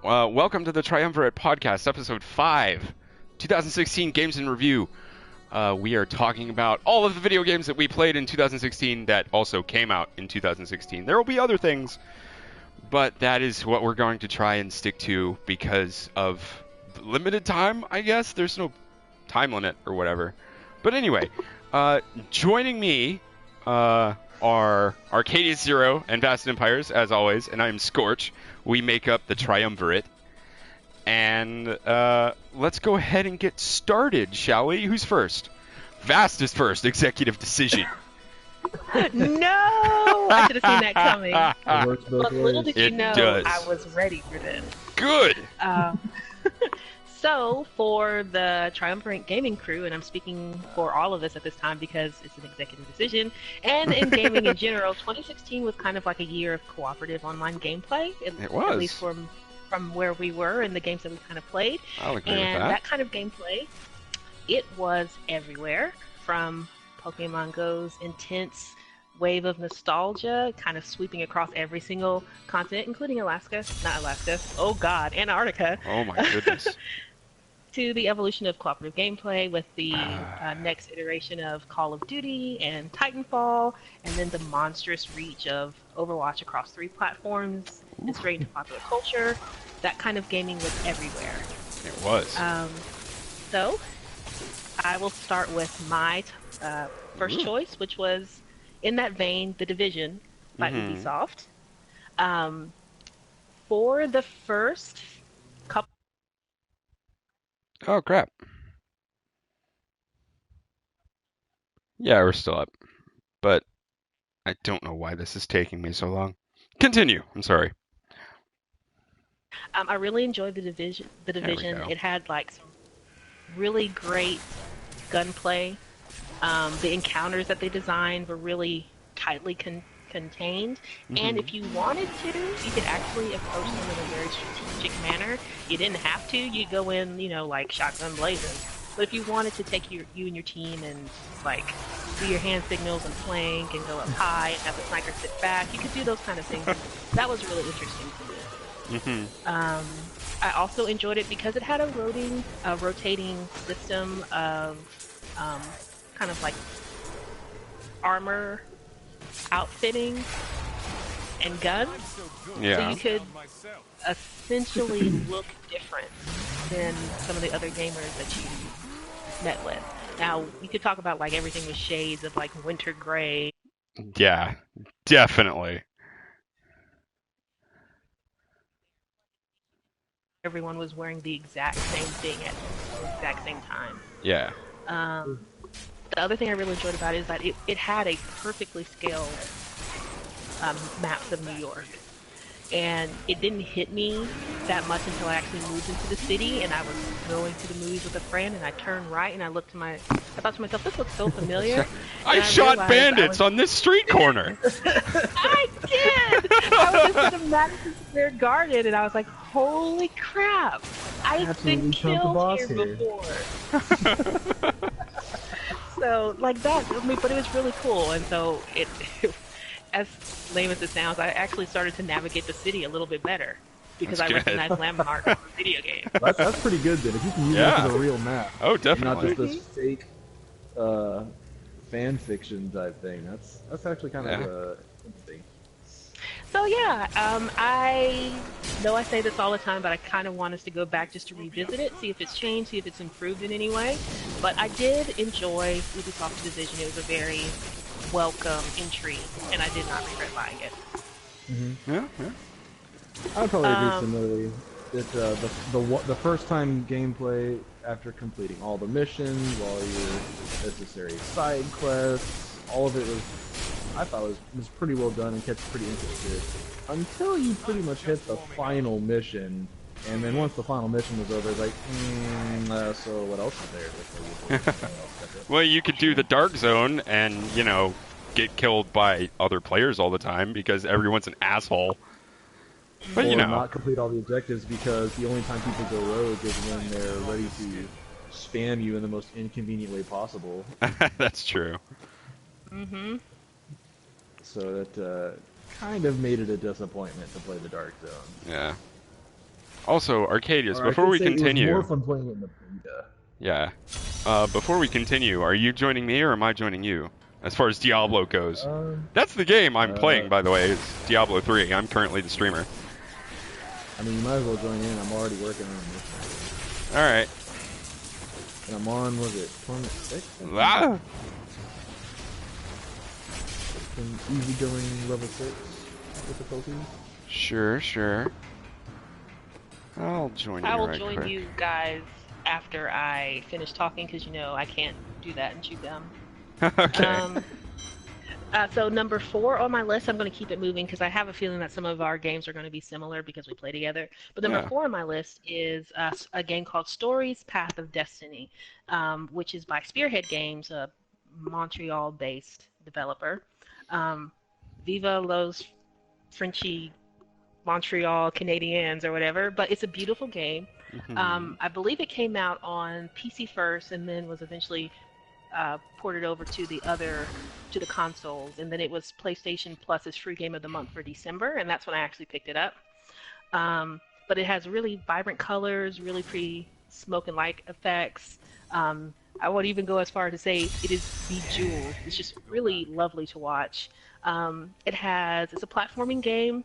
Welcome to the Triumvirate podcast, episode 5, 2016 Games in Review. We are talking about all of the video games that we played in 2016 that also came out in 2016. There will be other things, but that is what we're going to try and stick to because of limited time, I guess. There's no time limit or whatever. But anyway, joining me are Arcadia Zero and Vast Empires, as always, and I'm Skorche. We make up the Triumvirate. And let's go ahead and get started, shall we? Who's first? Vast is first. Executive decision. No! I should have seen that coming. But little did you know, does. I was ready for this. Good! So, for the Triumvirate gaming crew, and I'm speaking for all of us at this time because it's an executive decision, and in gaming in general, 2016 was kind of like a year of cooperative online gameplay. It was. At least from where we were and the games that we kind of played. I'll agree and with that. that kind of gameplay, it was everywhere, from Pokemon Go's intense wave of nostalgia, kind of sweeping across every single continent, including Alaska, oh god, Antarctica. Oh my goodness. To the evolution of cooperative gameplay with the next iteration of Call of Duty and Titanfall, and then the monstrous reach of Overwatch across 3 platforms, and straight into popular culture. That kind of gaming was everywhere. It was. So, I will start with my first choice, which was, in that vein, The Division by Ubisoft. For the first couple... Oh, crap. Yeah, we're still up. But I don't know why this is taking me so long. Continue. I'm sorry. I really enjoyed The Division. go. It had like some really great gunplay. The encounters that they designed were really tightly contained. And if you wanted to, you could actually approach them in a very strategic manner. You didn't have to. You go in, like shotgun blazing. But if you wanted to take you and your team and like do your hand signals and flank and go up high and have the sniper sit back, you could do those kind of things. That was really interesting to me. I also enjoyed it because it had a rotating system of kind of like armor outfitting and guns. Yeah. So you could essentially look different than some of the other gamers that you met with. Now, you could talk about like everything with shades of like winter gray. Yeah, definitely. Everyone was wearing the exact same thing at the exact same time. Yeah. The other thing I really enjoyed about it is that it had a perfectly scaled maps of New York. And it didn't hit me that much until I actually moved into the city and I was going to the movies with a friend and I turned right and I thought to myself, this looks so familiar. I shot bandits on this street corner. I did! I was just in a Madison Square Garden and I was like, holy crap! I've been killed here before. So, like that, but it was really cool, and so it as lame as it sounds, I actually started to navigate the city a little bit better because I recognized landmarks from the video game. That's pretty good then. If you can use it as a real map, Oh, definitely. not just this fake fan fiction type thing. That's actually kind of interesting. So yeah, I know I say this all the time, but I kind of want us to go back just to revisit it, see if it's changed, see if it's improved in any way. But I did enjoy Ubisoft Division. It was a very welcome entry, and I did not regret buying it. Yeah. I would probably agree similarly. That the first time gameplay after completing all the missions, all your necessary side quests, all of it I thought was pretty well done and kept you pretty interested until you pretty much hit the final mission, and then once the final mission was over, it's like, so what else is there? Well, you could do the Dark Zone and, get killed by other players all the time because everyone's an asshole. But, or not complete all the objectives because the only time people go rogue is when they're ready to spam you in the most inconvenient way possible. That's true. So that kind of made it a disappointment to play the Dark Zone. Yeah. Also, Arcadius, Or I before could we say it was continue, more fun playing it in the beta. yeah, before we continue, are you joining me or am I joining you? As far as Diablo goes, that's the game I'm playing, by the way. It's Diablo 3. I'm currently the streamer. I mean, you might as well join in. I'm already working on this. All right. And I'm on, was it tournament 6? Ah! Some easygoing level 6 difficulties. Sure. I'll join you. I will right join quick. you guys after I finish talking because you know I can't do that and chew gum. Okay. So number 4 on my list, I'm going to keep it moving because I have a feeling that some of our games are going to be similar because we play together. But number 4 on my list is a game called Stories: Path of Destiny, which is by Spearhead Games, a Montreal-based developer. Viva los Frenchy Montreal Canadiens or whatever, but it's a beautiful game. I believe it came out on PC first and then was eventually ported over to the consoles, and then it was PlayStation Plus's free game of the month for December, and that's when I actually picked it up. But it has really vibrant colors, really pretty smoke and light effects. I would even go as far as to say it is bejeweled. It's just really lovely to watch. It's a platforming game,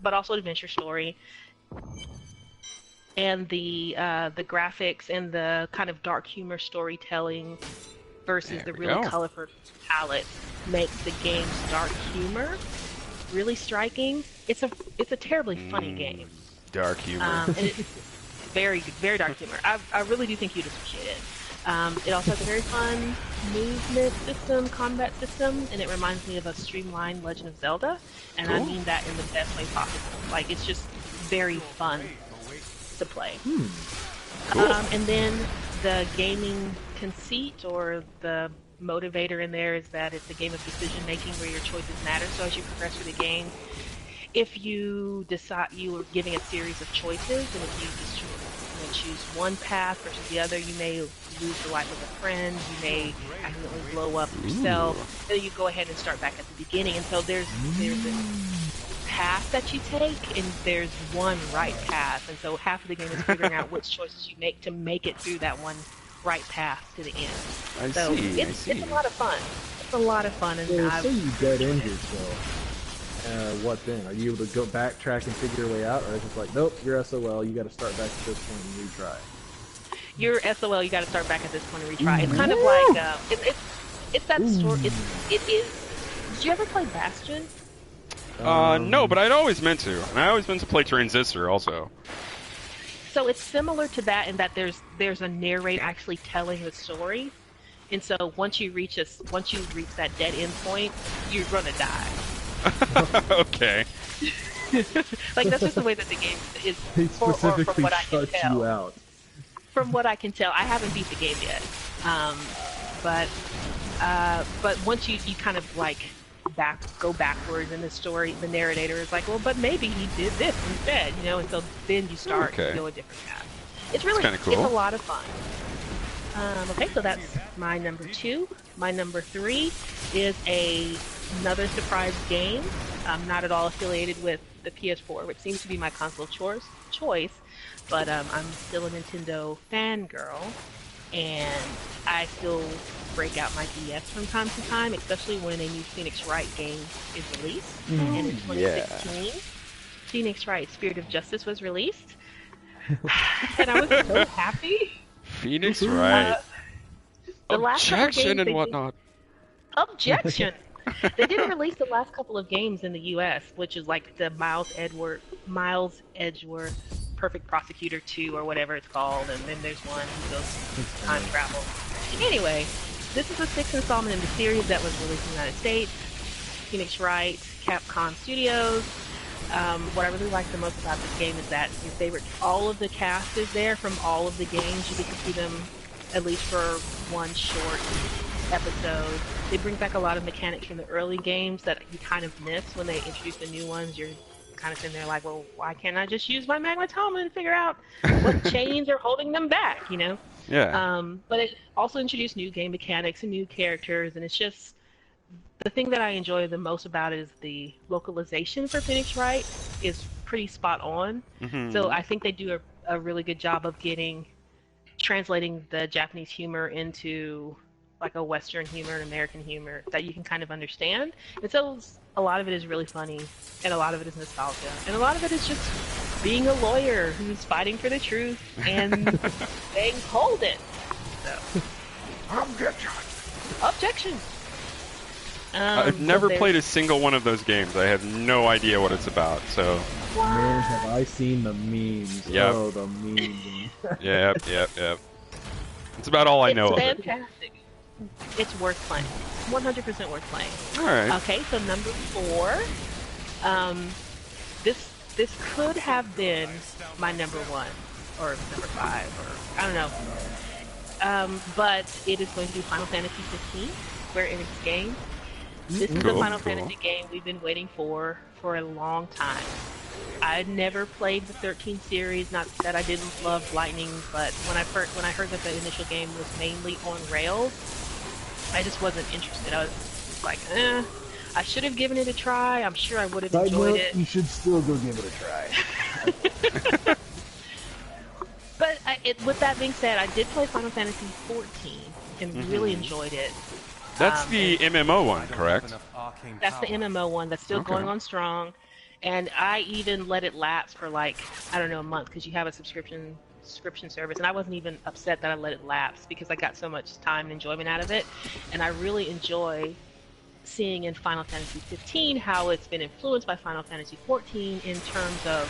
but also an adventure story. And the graphics and the kind of dark humor storytelling versus the really colorful palette makes the game's dark humor really striking. It's a terribly funny game. Dark humor. And it's very dark humor. I really do think you'd appreciate it. It also has a very fun movement system, combat system, and it reminds me of a streamlined Legend of Zelda, and I mean that in the best way possible. Like, it's just very fun to play. Cool. And then the gaming conceit or the motivator in there is that it's a game of decision making where your choices matter. So as you progress through the game, if you decide you are giving a series of choices, and if you just choose one path versus the other, you may lose the life of a friend, you may accidentally blow up yourself, then you go ahead and start back at the beginning. And so there's a path that you take, and there's one right path, and so half of the game is figuring out which choices you make to make it through that one right path to the end. It's a lot of fun. It's a lot of fun. And so say you dead end yourself. What then? Are you able to go backtrack and figure your way out, or is it just like, nope, you're SOL, you got to start back at this point and retry? You're SOL, you got to start back at this point and retry. It's kind of like it's that story. It is. Did you ever play Bastion? No, but I'd always meant to, and I always meant to play Transistor also. So it's similar to that in that there's a narrator actually telling the story, and so once you reach that dead end point, you're gonna die. Okay. Like, that's just the way that the game is. They specifically from what I can tell. you out. From what I can tell, I haven't beat the game yet. But once you kind of like go backwards in the story, the narrator is like, well, but maybe he did this instead, you know, and so then you start to go a different path. It's really cool. It's a lot of fun. Okay, so that's my number 2. My number 3 is another surprise game, not at all affiliated with the PS4, which seems to be my console choice, but I'm still a Nintendo fangirl, and I still break out my DS from time to time, especially when a new Phoenix Wright game is released. And in 2016, Phoenix Wright Spirit of Justice was released, and I was so happy. Phoenix Wright. Objection and whatnot. Objection! They didn't release the last couple of games in the U.S., which is like the Miles Edgeworth Perfect Prosecutor 2 or whatever it's called, and then there's one who goes time travel. Anyway, this is the 6th installment in the series that was released in the United States. Phoenix Wright, Capcom Studios. What I really like the most about this game is that all of the cast is there from all of the games. You get to see them at least for one short episode. They bring back a lot of mechanics from the early games that you kind of miss when they introduce the new ones. You're kind of sitting there like, well, why can't I just use my magnetoma and figure out what chains are holding them back, you know? Yeah. But it also introduced new game mechanics and new characters, and it's just the thing that I enjoy the most about it is the localization for Phoenix Wright is pretty spot on. So I think they do a really good job of translating the Japanese humor into like a Western humor and American humor that you can kind of understand. And so a lot of it is really funny, and a lot of it is nostalgia, and a lot of it is just being a lawyer who's fighting for the truth and saying, "Hold it." So. Objection. I've never played a single one of those games. I have no idea what it's about. So. Man, have I seen the memes? Yep. Oh, the memes. Yep. It's about all I know of it. It's fantastic. It's worth playing. 100% worth playing. All right. Okay, so number 4. This could have been my number 1 or number 5 or I don't know. But it is going to be Final Fantasy 15, Square Enix game. This is the Final Fantasy game we've been waiting for a long time. I never played the 13 series. Not that I didn't love Lightning, but when I heard that the initial game was mainly on rails, I just wasn't interested. I was like, I should have given it a try. I'm sure I would have enjoyed it. You should still go give it a try. But with that being said, I did play Final Fantasy 14 and really enjoyed it. That's the MMO one, correct? That's the MMO one that's still going on strong. And I even let it lapse for like, I don't know, a month, because you have a subscription service, and I wasn't even upset that I let it lapse because I got so much time and enjoyment out of it. And I really enjoy seeing in Final Fantasy 15 how it's been influenced by Final Fantasy 14 in terms of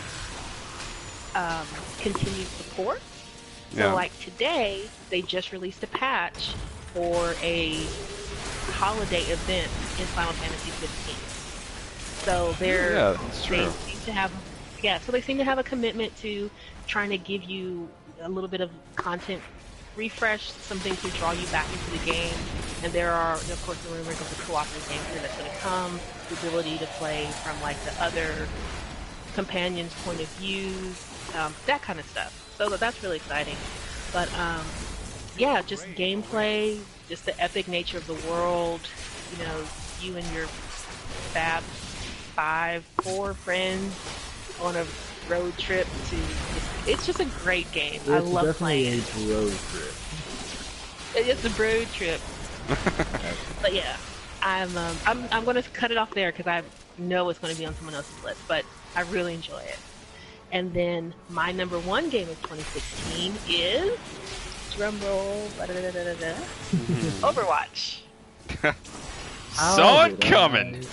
continued support. So like today, they just released a patch for a holiday event in Final Fantasy 15. So they seem to have a commitment to trying to give you a little bit of content refresh, something to draw you back into the game. And there are, of course, the rumors of the cooperative gameplay that's going to come, the ability to play from like the other companions' point of view, that kind of stuff. So that's really exciting. But yeah, just gameplay, just the epic nature of the world. You know, you and your fab 4 friends on a road trip to. It's just a great game. I love playing. It's definitely a road trip. It's a road trip. But yeah, I'm going to cut it off there because I know it's going to be on someone else's list. But I really enjoy it. And then my number 1 game of 2016 is drumroll. Overwatch. Saw it coming.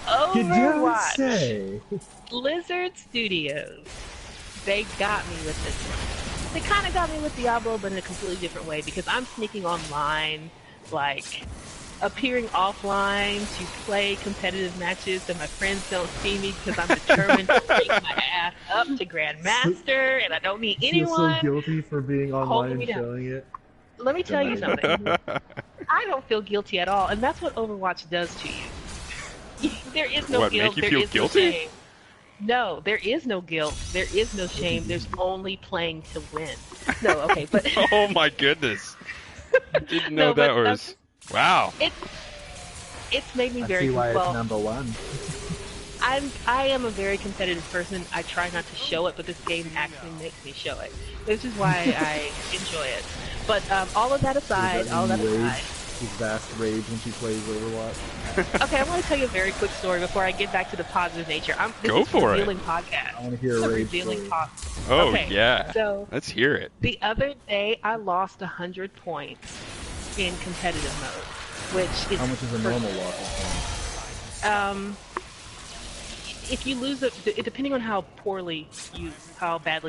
Overwatch. Blizzard Studios. They got me with this one. They kind of got me with Diablo, but in a completely different way, because I'm sneaking online, like appearing offline to play competitive matches so my friends don't see me, because I'm determined to take my ass up to Grandmaster, and I don't need anyone. You're so guilty for being online and showing it. Let me tell you something. I don't feel guilty at all, and that's what Overwatch does to you. There is no guilt. Make you there feel is guilty? no shame. No, there is no guilt. There is no shame. There's only playing to win. No, okay, but Oh my goodness! Didn't know that was. Wow. It's made me very see why well. it's number 1. I am a very competitive person. I try not to show it, but this game actually makes me show it. This is why I enjoy it. But all of that aside, His vast rage when she plays Overwatch. Okay, I want to tell you a very quick story before I get back to the positive nature. Go for it. Revealing podcast. I want to hear a rage story. Oh okay, yeah. So let's hear it. The other day, I lost 100 points in competitive mode, which is how much is a normal loss? If you lose it, depending on how badly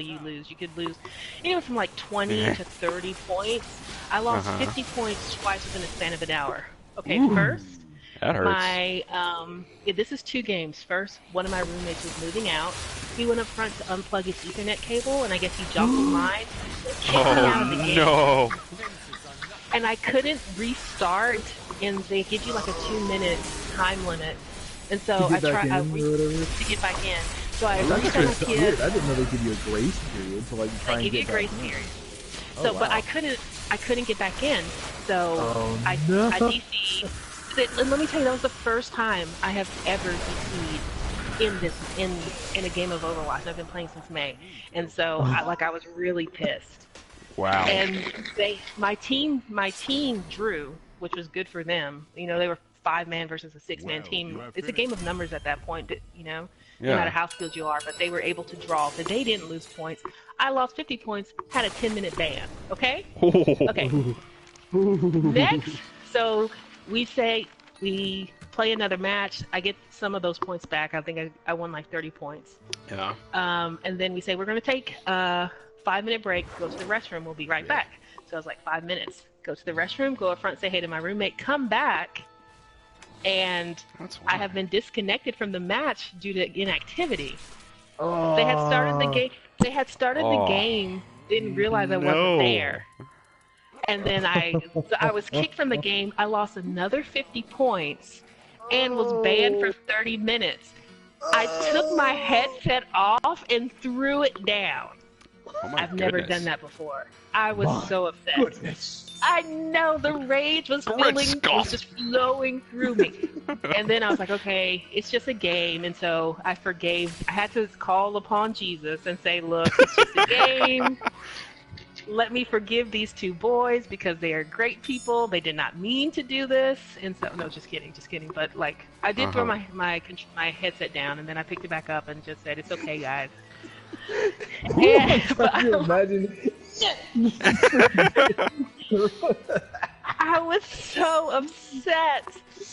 you lose, you could lose anywhere from like 20 to 30 points. I lost 50 points twice within a span of an hour. Okay, first, that hurts. this is 2 games. First, one of my roommates was moving out. He went up front to unplug his Ethernet cable, and I guess he jostled mine. Kicked me out of the game. No! And I couldn't restart, and they give you like a 2-minute time limit. And so I tried to get back in. So I restarted my kid. I didn't know they give you a grace period to like try and get back in. They give you a grace period. So, but I couldn't get back in. So I DC'd. And let me tell you, that was the first time I have ever DC'd in a game of Overwatch. I've been playing since May, and so I was really pissed. Wow. And my team drew, which was good for them. You know, they were 5-man versus a 6-man team. It's a game of numbers at that point, you know, no matter how skilled you are. But they were able to draw, so they didn't lose points. I lost 50 points, had a 10-minute ban. Okay. Okay. Next, so we play another match. I get some of those points back. I think I won like 30 points. Yeah. And then we say we're going to take a 5-minute break, go to the restroom. We'll be right back. So I was like, 5 minutes. Go to the restroom, go up front, say hey to my roommate, come back, and I have been disconnected from the match due to inactivity. Oh. They had started the game. The game, didn't realize I wasn't there. And then I was kicked from the game. I lost another 50 points and was banned for 30 minutes. I took my headset off and threw it down. Oh my I've never done that before. I was so upset. Goodness. I know, the rage was just flowing through me. And then I was like, okay, it's just a game. And so I had to call upon Jesus and say, look, it's just a game. Let me forgive these two boys because they are great people. They did not mean to do this. And so, no, just kidding. But like, I did throw my headset down, and then I picked it back up and just said, it's okay, guys. Can you imagine? I was so upset.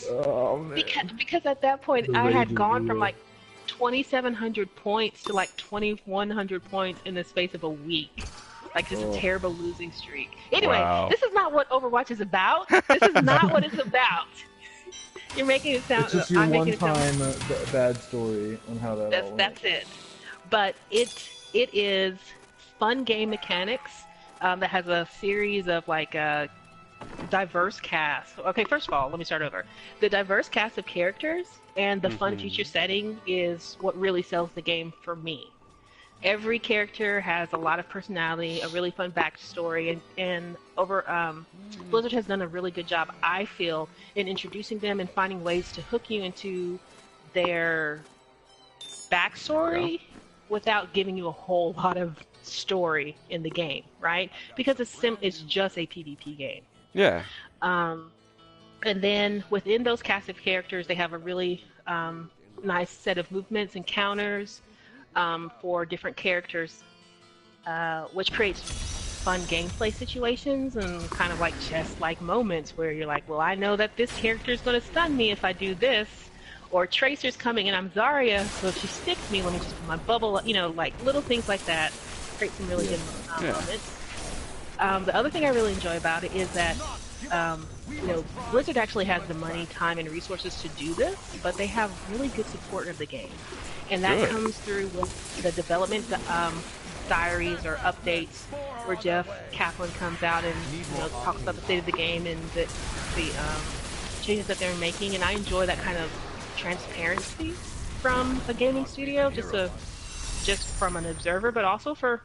Oh, man. Because at that point I had gone from like 2,700 points to like 2,100 points in the space of a week. Like just a terrible losing streak. Anyway, This is not what Overwatch is about. This is not what it's about. You're making it sound. It's just your one-time bad story on how that all went. That's it. But it is fun game mechanics that has a series of like diverse cast. Okay, first of all, let me start over. The diverse cast of characters and the fun feature setting is what really sells the game for me. Every character has a lot of personality, a really fun backstory, and Blizzard has done a really good job, I feel, in introducing them and finding ways to hook you into their backstory without giving you a whole lot of story in the game, right? Because it's just a PvP game. Yeah. And then within those cast of characters, they have a really nice set of movements and counters for different characters, which creates fun gameplay situations and kind of like chess-like moments where you're like, well, I know that this character is going to stun me if I do this, or Tracer's coming and I'm Zarya, so if she sticks me, let me just put my bubble, you know, like little things like that create some really good moments. The other thing I really enjoy about it is that you know, Blizzard actually has the money, time, and resources to do this, but they have really good support of the game. And that comes through with the development diaries or updates where Jeff Kaplan comes out and talks about the state of the game and the changes that they're making. And I enjoy that kind of transparency from a gaming studio, just from an observer, but also for,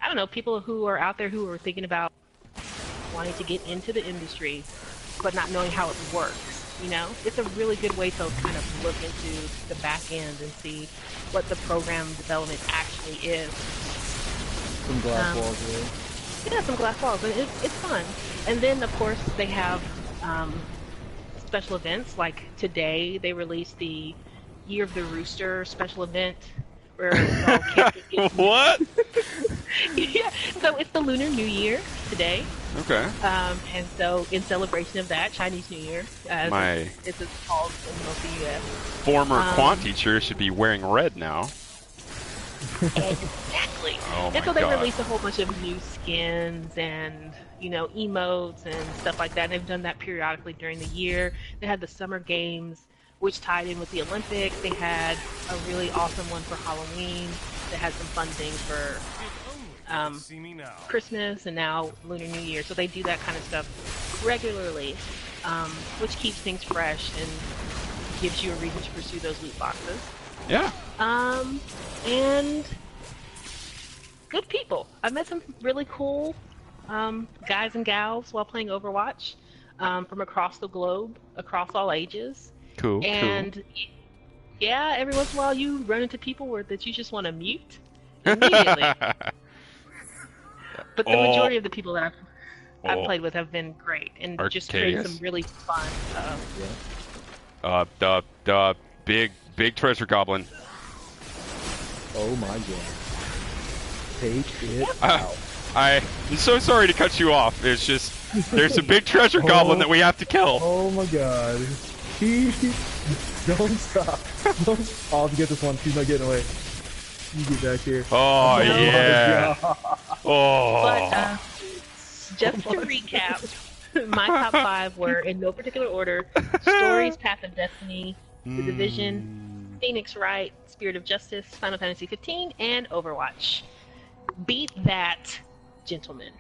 I don't know, people who are out there who are thinking about wanting to get into the industry but not knowing how it works. You know, it's a really good way to kind of look into the back end and see what the program development actually is. Some glass walls, really. Yeah, some glass walls, and it's fun. And then, of course, they have special events. Like today, they released the Year of the Rooster special event, where all characters get What? Yeah, so it's the Lunar New Year today. Okay. And so in celebration of that, Chinese New Year, as it's called in most of the U.S. Former quant teacher should be wearing red now. Exactly. Oh and so my they God. released a whole bunch of new skins and, emotes and stuff like that. And they've done that periodically during the year. They had the Summer Games, which tied in with the Olympics. They had a really awesome one for Halloween. They had some fun things for Christmas and now Lunar New Year. So they do that kind of stuff regularly, which keeps things fresh and gives you a reason to pursue those loot boxes. Yeah. And good people. I met some really cool guys and gals while playing Overwatch from across the globe, across all ages. Cool. And Yeah, every once in a while you run into people that you just want to mute immediately. But the majority of the people that I've played with have been great and just create some really fun the big treasure goblin. Oh my god. Take it out. I'm so sorry to cut you off. It's just there's a big treasure goblin that we have to kill. Oh my god. Don't stop. I'll have to get this one. She's not getting away. You get back here. Oh yeah. Oh. But just to recap, my top 5 were in no particular order: Stories, Path of Destiny, The Division, Phoenix Wright, Spirit of Justice, Final Fantasy 15, and Overwatch. Beat that, gentlemen.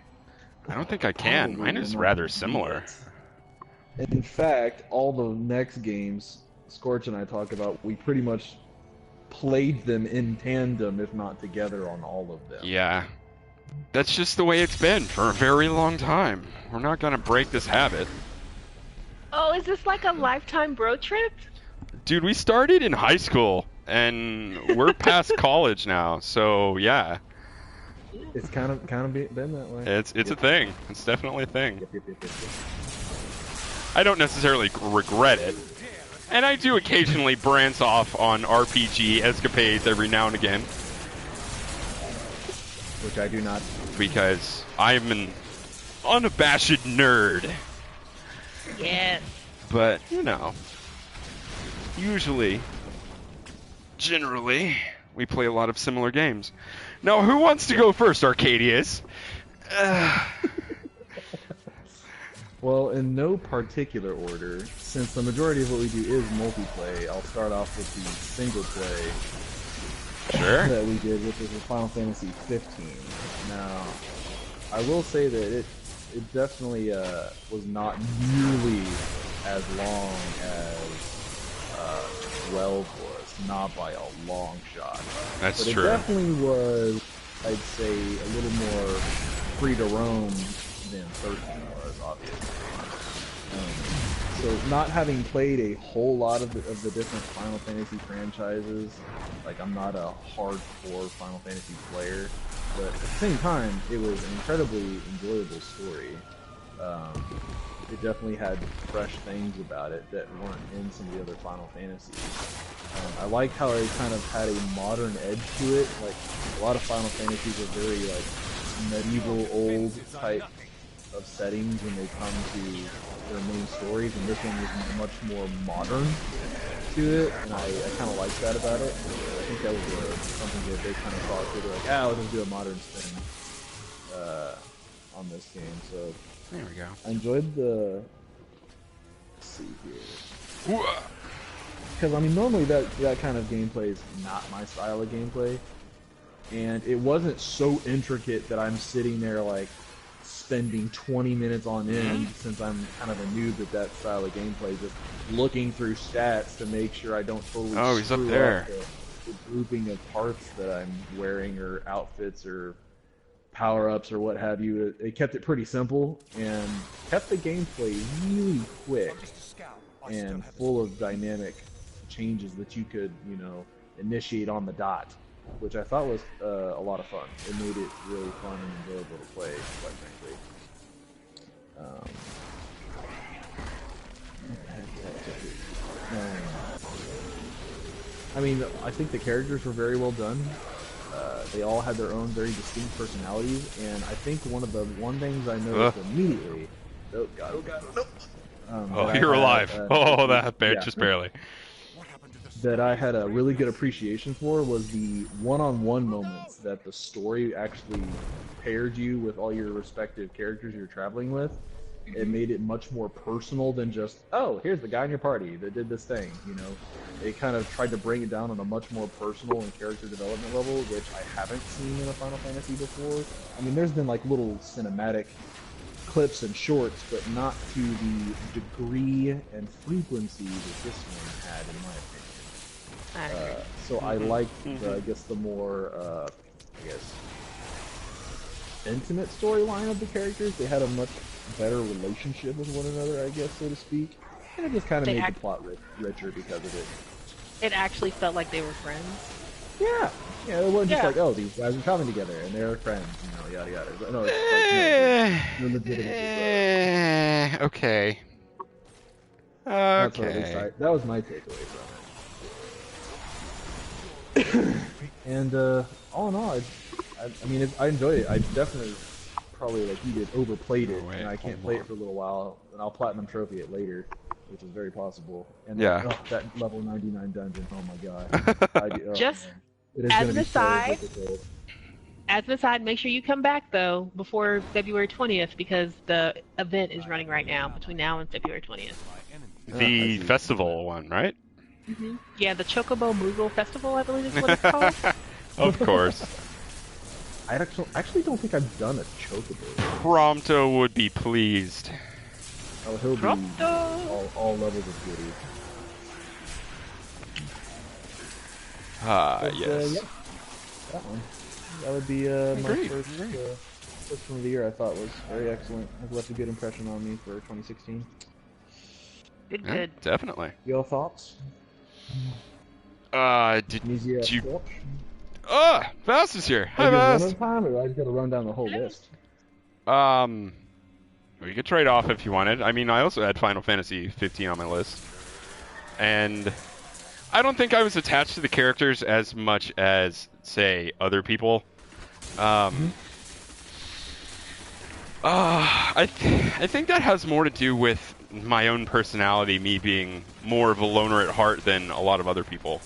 I don't think I can. Mine is rather similar. In fact, all the next games Skorche and I talk about, we pretty much played them in tandem, if not together, on all of them. Yeah. That's just the way it's been for a very long time. We're not gonna break this habit. Oh, is this like a lifetime bro trip? Dude, we started in high school, and we're past college now, so yeah. It's kind of been that way. It's a thing. It's definitely a thing. Yep. I don't necessarily regret it. And I do occasionally branch off on RPG escapades every now and again. Which I do not. Because I'm an unabashed nerd. Yes. But, you know, generally, we play a lot of similar games. Now, who wants to go first, Arcadius? Well, in no particular order, since the majority of what we do is multiplayer, I'll start off with the single play that we did, which was the Final Fantasy 15. Now, I will say that it definitely was not nearly as long as 12 was, not by a long shot. That's but true. It definitely was, I'd say, a little more free to roam than 13 was, obviously. So not having played a whole lot of the different Final Fantasy franchises, like I'm not a hardcore Final Fantasy player, but at the same time, it was an incredibly enjoyable story. It definitely had fresh things about it that weren't in some of the other Final Fantasies. I liked how it kind of had a modern edge to it. Like a lot of Final Fantasies are very like medieval, old type of settings when they come to their main stories, and this one was much more modern to it, and I kind of liked that about it. I think that was something that they kind of thought they're like, let's just do a modern spin on this game. So there we go. I enjoyed the. Let's see here. Because I mean, normally that kind of gameplay is not my style of gameplay, and it wasn't so intricate that I'm sitting there like spending 20 minutes on end, since I'm kind of a noob at that style of gameplay, just looking through stats to make sure I don't totally he's up there. The grouping of parts that I'm wearing, or outfits, or power-ups, or what have you. It kept it pretty simple, and kept the gameplay really quick, and full of dynamic changes that you could, initiate on the dot, which I thought was a lot of fun. It made it really fun and enjoyable to play, quite frankly. I mean, I think the characters were very well done. They all had their own very distinct personalities, and I think one things I noticed immediately. Oh god! Nope. You're alive. Just barely. That I had a really good appreciation for was the one-on-one moments that the story actually paired you with all your respective characters you're traveling with. It made it much more personal than just, oh, here's the guy in your party that did this thing, It kind of tried to bring it down on a much more personal and character development level, which I haven't seen in a Final Fantasy before. I mean, there's been like little cinematic clips and shorts, but not to the degree and frequency that this one had, in my opinion. So I liked, the more, intimate storyline of the characters. They had a much better relationship with one another, I guess, so to speak. And it just kind of made the plot richer because of it. it actually felt like they were friends. Yeah. Yeah, it wasn't just Yeah. like, oh, these guys are coming together and they're friends, yada yada. But no, it's like, no, they're legitimately Okay. That's what at least that was my takeaway from it. And all in all, I mean, I enjoyed it. I definitely, probably like you did, overplayed it, and I can't play it for a little while, and I'll platinum trophy it later, which is very possible. And that level 99 dungeon, oh my god. Just man. It is as gonna an be aside, so difficult. As an aside, make sure you come back though before February 20th because the event is running right now between now and February 20th. The festival one, right? Mm-hmm. Yeah, the Chocobo Moogle Festival, I believe is what it's called. Of course. I actually don't think I've done a Chocobo. Prompto would be pleased. Oh, he'll be all levels of goody. Yes. Yeah, that one. That would be my first one of the year. I thought was very excellent. Has left a good impression on me for 2016. Good. Definitely. Your thoughts? Did you? Vass is here. Hi, Vass. Vass. Time, or I just got to run down the whole list. We could trade off if you wanted. I mean, I also had Final Fantasy 15 on my list, and I don't think I was attached to the characters as much as, say, other people. I think that has more to do with my own personality, me being more of a loner at heart than a lot of other people.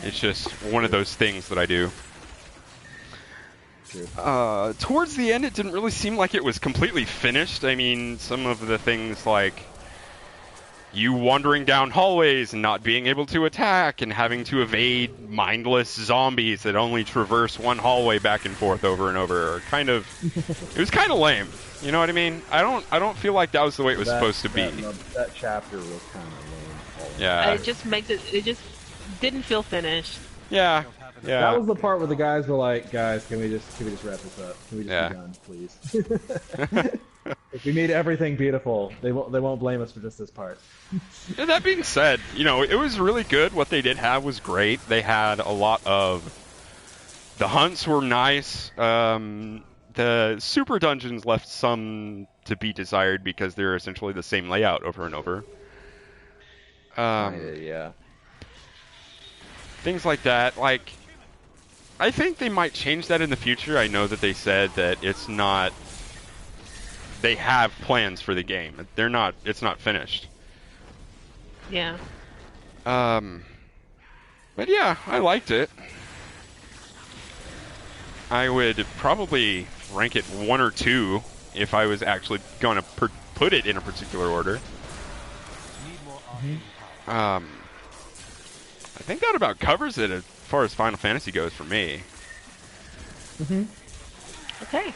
It's just one of those things that I do. Towards the end, it didn't really seem like it was completely finished. I mean, some of the things like you wandering down hallways and not being able to attack and having to evade mindless zombies that only traverse one hallway back and forth over and over are kind of it was kind of lame. You know what I mean? I don't feel like that was the way it was supposed to be. That chapter was kind of lame. Yeah. It just didn't feel finished. Yeah. Yeah. That was the part where the guys were like, guys, can we just wrap this up? Can we just be done, please? If we made everything beautiful, they won't blame us for just this part. Yeah, that being said, it was really good. What they did have was great. They had a lot of... The hunts were nice. The super dungeons left some to be desired because they're essentially the same layout over and over. Yeah. Things like that. Like, I think they might change that in the future. I know that they said that it's not... They have plans for the game. It's not finished. Yeah. But yeah, I liked it. I would probably rank it 1 or 2 if I was actually going to put it in a particular order. I think that about covers it as far as Final Fantasy goes for me. Okay.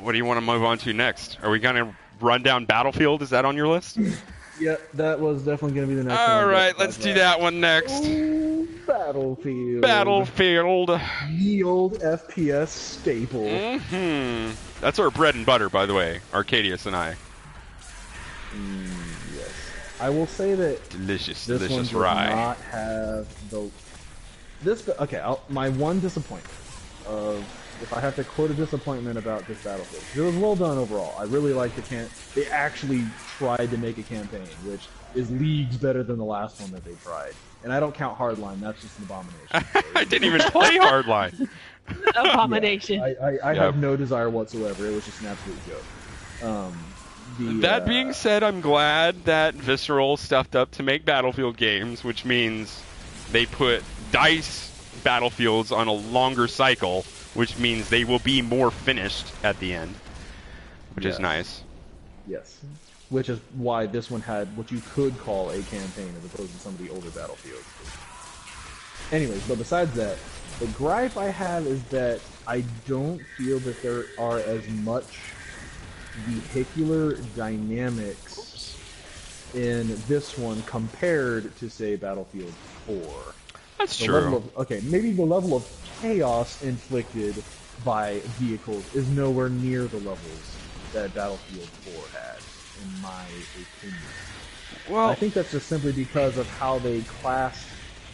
What do you want to move on to next? Are we going to run down Battlefield? Is that on your list? Yeah, that was definitely going to be the next one. All right, let's do that one next. Ooh, Battlefield. The old FPS staple. That's our bread and butter, by the way, Arcadius and I. Yes. I will say that delicious this one does not have the... my one disappointment of... If I have to quote a disappointment about this Battlefield, it was well done overall. I really liked they actually tried to make a campaign, which is leagues better than the last one that they tried. And I don't count Hardline, that's just an abomination. I didn't even play Hardline. Abomination. Yeah, I have no desire whatsoever. It was just an absolute joke. That being said, I'm glad that Visceral stuffed up to make Battlefield games, which means they put DICE Battlefields on a longer cycle, which means they will be more finished at the end, which is nice. Yes. Which is why this one had what you could call a campaign as opposed to some of the older Battlefields. Anyways, but besides that, the gripe I have is that I don't feel that there are as much vehicular dynamics in this one compared to, say, Battlefield 4. That's true. Maybe the level of chaos inflicted by vehicles is nowhere near the levels that Battlefield 4 had, in my opinion. Well, I think that's just simply because of how they classed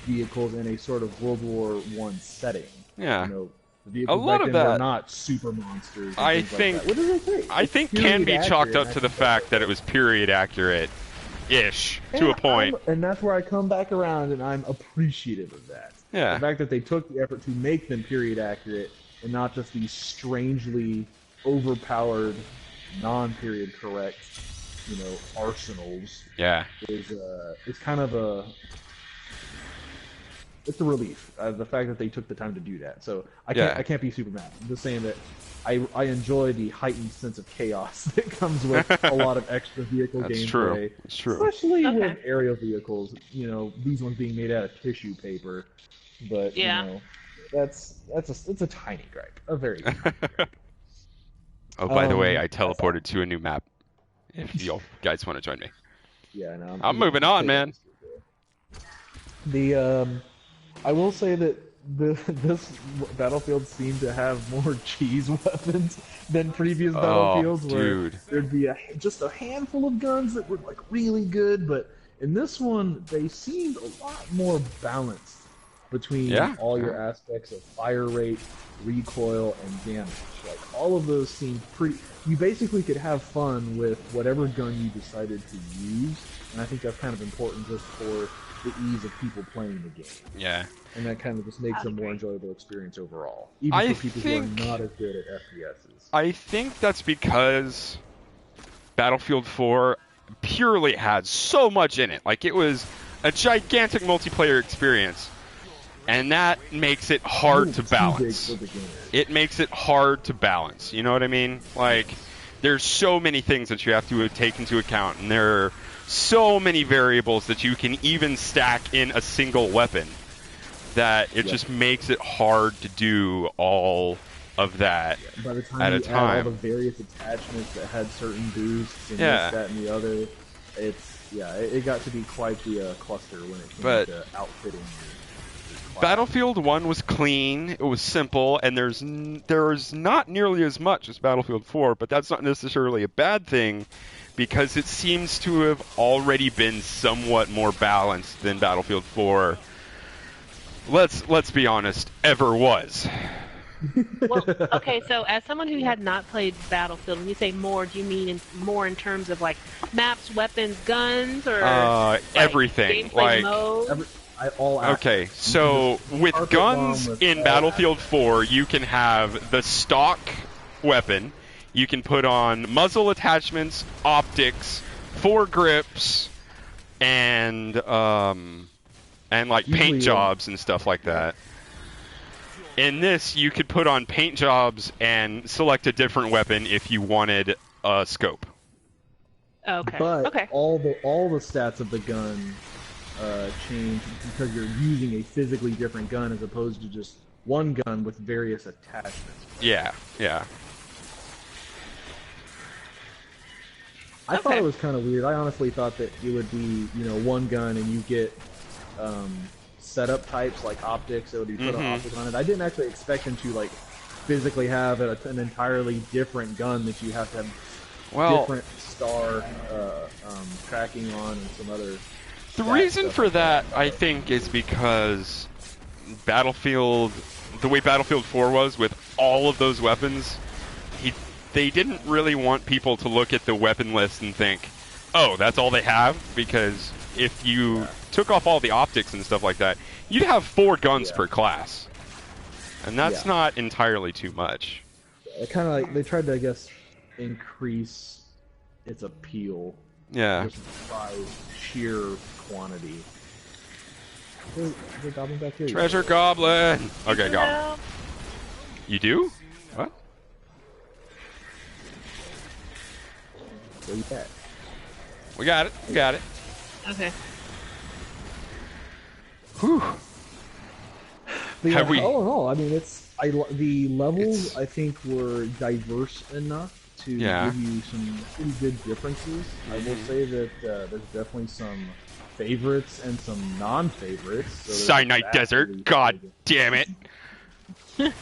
vehicles in a sort of World War One setting. yeah. You know, the A vehicles lot back of then were that, not super monsters and I things think, like that. What is okay? I It's think can period be chalked accurate, up and I to the think that's fact that okay. it was period accurate-ish to a And point. and that's where I come back around, and I'm appreciative of that. Yeah. The fact that they took the effort to make them period accurate and not just these strangely overpowered, non-period correct, arsenals Yeah. is kind of it's a relief. The fact that they took the time to do that. So Yeah. I can't be super mad. I'm just saying that I enjoy the heightened sense of chaos that comes with a lot of extra vehicle That's gameplay. true. It's true. Especially Okay. with aerial vehicles. These ones being made out of tissue paper. But Yeah. it's a tiny gripe. A very tiny gripe. Oh, by the way, I That's all. teleported to a new map. If you guys want to join me. Yeah, no, I'm moving on, man. I will say that this Battlefield seemed to have more cheese weapons than previous Battlefields, where dude. there'd be just a handful of guns that were like really good, but in this one they seemed a lot more balanced between all your aspects of fire rate, recoil, and damage. Like all of those seemed pretty. You basically could have fun with whatever gun you decided to use, and I think that's kind of important just for the ease of people playing the game. Yeah. And that kind of just makes a more enjoyable experience overall, even for people who are not as good at FPSs. I think that's because Battlefield 4 purely had so much in it. Like, it was a gigantic multiplayer experience, and that makes it hard to balance. It makes it hard to balance. You know what I mean? Like, there's so many things that you have to take into account, and there are so many variables that you can even stack in a single weapon that it just makes it hard to do all of that By the time at a you time. add all the various attachments that had certain boosts and this, that, and the other, it got to be quite the cluster when it came to outfitting your class. Battlefield 1 was clean, it was simple, and there's not nearly as much as Battlefield 4, but that's not necessarily a bad thing, because it seems to have already been somewhat more balanced than Battlefield 4, let's be honest, ever was. Well, okay, so as someone who had not played Battlefield, when you say more, do you mean more in terms of like maps, weapons, guns, or everything? Gameplay mode? Okay, so with guns in Battlefield 4, you can have the stock weapon. You can put on muzzle attachments, optics, foregrips, and like paint jobs and stuff like that. In this, you could put on paint jobs and select a different weapon if you wanted a scope. Okay. But all the stats of the gun change because you're using a physically different gun as opposed to just one gun with various attachments. Yeah. I thought it was kind of weird. I honestly thought that it would be, one gun and you get setup types like optics. It would be put an optic on it. I didn't actually expect him to physically have an entirely different gun that you have to have different star tracking on and some other. The reason for that, I think, is because Battlefield, the way Battlefield 4 was with all of those weapons, they didn't really want people to look at the weapon list and think, oh, that's all they have, because if you took off all the optics and stuff like that, you'd have 4 guns per class. And that's not entirely too much. Kind of they tried to, I guess, increase its appeal. Yeah. Just by sheer quantity. There's a goblin back here. Treasure goblin! Okay, goblin. You do? What? Where you at? We got it. Okay. Whew. All in all, I mean, the levels I think were diverse enough to give you some pretty good differences. I will say that there's definitely some favorites and some non-favorites. So Cyanide Desert, god damn it! And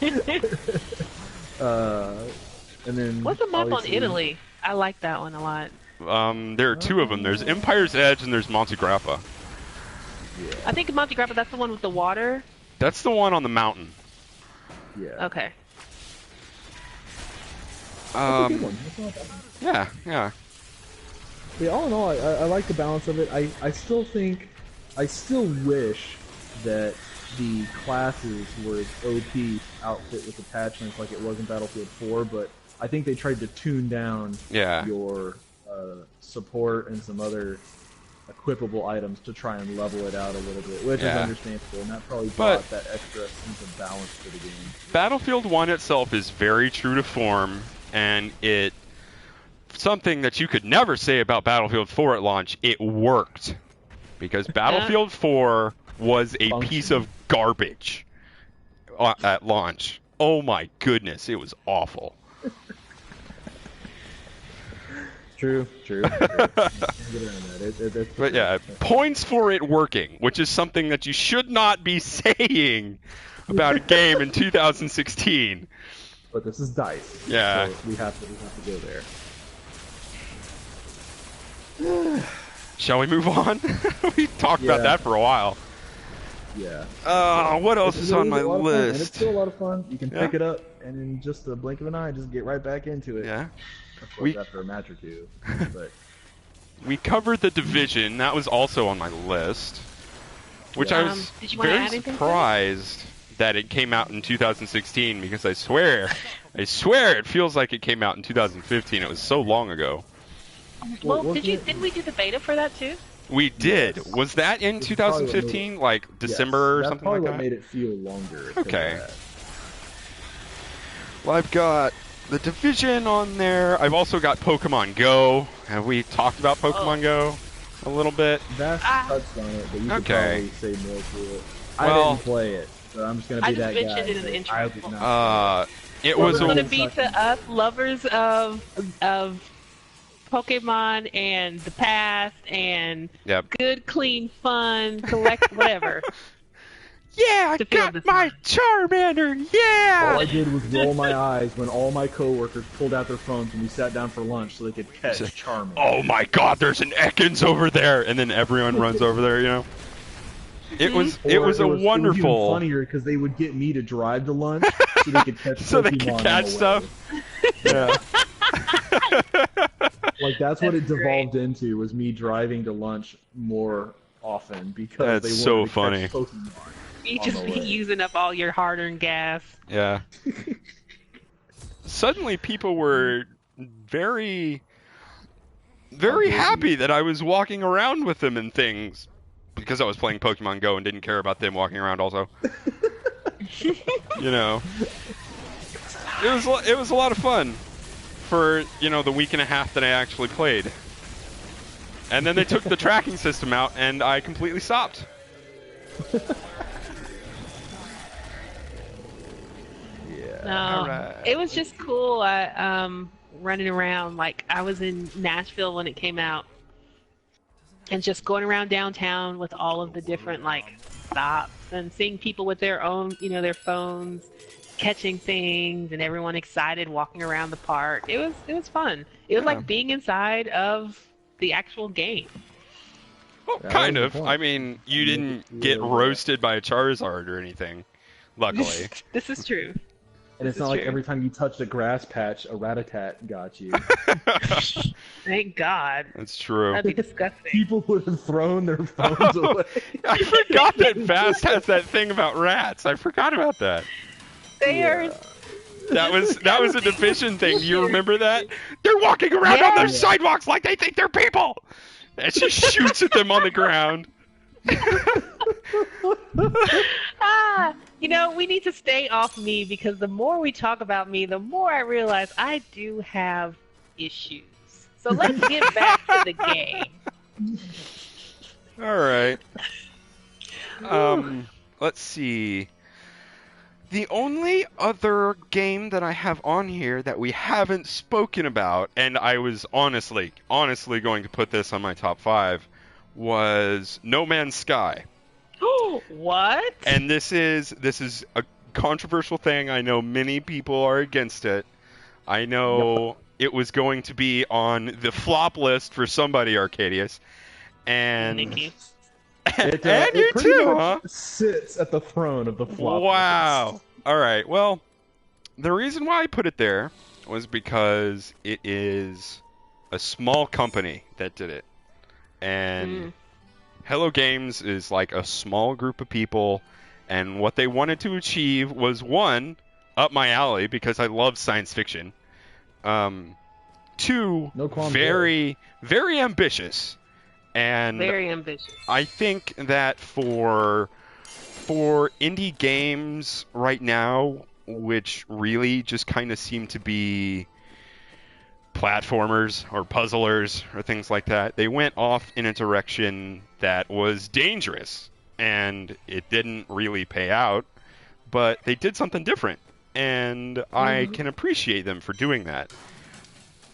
then what's the map on Italy? I like that one a lot. There are two of them. There's Empire's Edge and there's Monte Grappa. Yeah. I think Monte Grappa, that's the one with the water. That's the one on the mountain. Yeah. Okay. That's a good one. That's not bad. Yeah, yeah. Yeah, all in all, I like the balance of it. I still wish that the classes were OP outfit with attachments like it was in Battlefield 4, but I think they tried to tune down your support and some other equipable items to try and level it out a little bit, which is understandable, and that probably brought that extra sense of balance to the game. Battlefield 1 itself is very true to form, and something that you could never say about Battlefield 4 at launch, it worked. Because Battlefield 4 was a piece of garbage at launch. Oh my goodness, it was awful. True. But yeah, points for it working, which is something that you should not be saying about a game in 2016. But this is DICE. Yeah. So we have to go there. Shall we move on? We talked about that for a while. Yeah. What else is on my list? And it's still a lot of fun. You can pick it up, and in just the blink of an eye, just get right back into it. Yeah. Of course, after a match or two. But we covered The Division. That was also on my list. Which I was very surprised that it came out in 2016, because I swear it feels like it came out in 2015. It was so long ago. Well, didn't we do the beta for that too? We did. Yes. Was that in 2015, like December or something like that? That's probably what made it feel longer. Okay. Well, I've got The Division on there. I've also got Pokemon Go. Have we talked about Pokemon Go a little bit? That's touched on it, but you could probably say more to it. I didn't play it, so I'm just going to be that guy. I just mentioned it in the intro. I did not it was going to be to us lovers of Pokemon and the past and good, clean, fun, collect whatever. Yeah, I got my Charmander, yeah! All I did was roll my eyes when all my coworkers pulled out their phones when we sat down for lunch so they could catch Charmander. Oh my god, there's an Ekans over there! And then everyone runs over there, you know? It was a wonderful... It was even funnier because they would get me to drive to lunch so they could catch so Pokemon they could catch stuff? Yeah. Like, that's what it devolved into, was me driving to lunch more often because they wanted to catch Pokemon. You just be using up all your hard-earned gas. Yeah. Suddenly people were very happy that I was walking around with them and things, because I was playing Pokemon Go and didn't care about them walking around also. You know. It was a lot of fun for, you know, the week and a half that I actually played. And then they took the tracking system out and I completely stopped. No, it was just cool. Running around, like I was in Nashville when it came out, and just going around downtown with all of the different like stops and seeing people with their own, you know, their phones, catching things, and everyone excited walking around the park. It was fun. It was like being inside of the actual game. Well, kind of. I mean, you didn't get roasted by a Charizard or anything, luckily. This is true. And it's not like every time you touched a grass patch, a Rattata got you. Thank God. That's true. That'd be disgusting. People would have thrown their phones away. I forgot that Vast has that thing about rats. I forgot about that. They are... That was a Division thing. Do you remember that? They're walking around on their sidewalks like they think they're people! And she shoots at them on the ground. You know, we need to stay off me, because the more we talk about me, the more I realize I do have issues. So let's get back to the game. All right. Let's see. The only other game that I have on here that we haven't spoken about, and I was honestly going to put this on my top 5, was No Man's Sky. What? And this is a controversial thing. I know many people are against it. I know it was going to be on the flop list for somebody, Arcadius. And Nikki. It you pretty too, much huh? sits at the throne of the flop Wow. list. All right. Well, the reason why I put it there was because it is a small company that did it. And Hello Games is like a small group of people, and what they wanted to achieve was, one, up my alley because I love science fiction. Two, No qualms very, very ambitious. And Very ambitious. I think that for indie games right now, which really just kind of seem to be platformers or puzzlers or things like that, they went off in a direction that was dangerous, and it didn't really pay out, but they did something different, and I can appreciate them for doing that.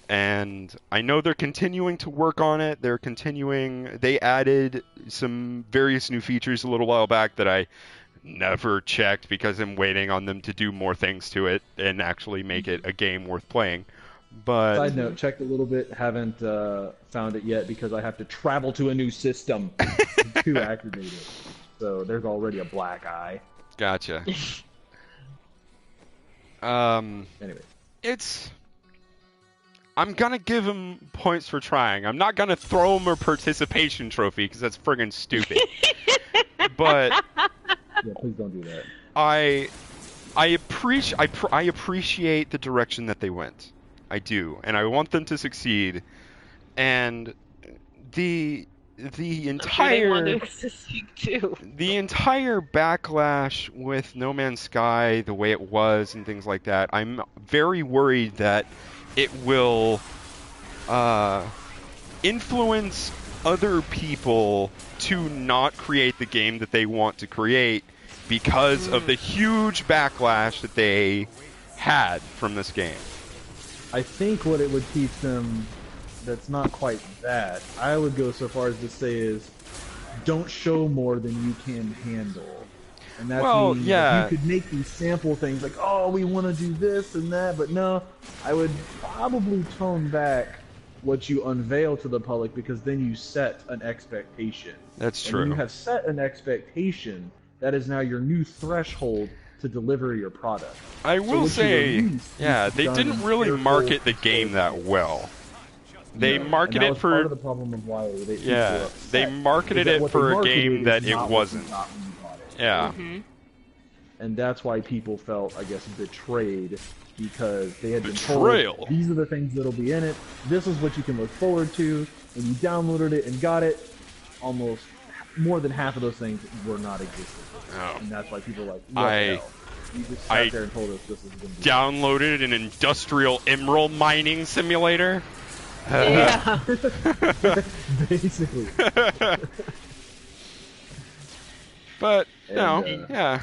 And I know they're continuing to work on it. They added some various new features a little while back that I never checked because I'm waiting on them to do more things to it and actually make it a game worth playing. But Side note, checked a little bit, haven't found it yet because I have to travel to a new system to activate it. So there's already a black eye. Gotcha. Anyway. I'm gonna give him points for trying. I'm not gonna throw him a participation trophy because that's friggin' stupid. But Yeah, please don't do that. I appreciate the direction that they went. I do, and I want them to succeed. And the entire I'm sure they want to succeed too. the entire backlash with No Man's Sky, the way it was, and things like that, I'm very worried that it will influence other people to not create the game that they want to create because of the huge backlash that they had from this game. I think what it would teach them that's not quite that, I would go so far as to say is, don't show more than you can handle. And that's means you could make these sample things like, oh, we want to do this and that, but no, I would probably tone back what you unveil to the public because then you set an expectation. That's and true. when you have set an expectation, that is now your new threshold to deliver your product. I will say, they didn't really market the game that well. They marketed it for part of the problem of why they marketed it for a game that it wasn't. Yeah. And that's why people felt, I guess, betrayed because they had been Betrayal. told these are the things that'll be in it. This is what you can look forward to. When you downloaded it and got it, almost more than half of those things were not existent. Oh. And that's why people are like, what the hell? You just sat there and told us this is going to be downloaded an industrial emerald mining simulator. Yeah. basically. But And, yeah.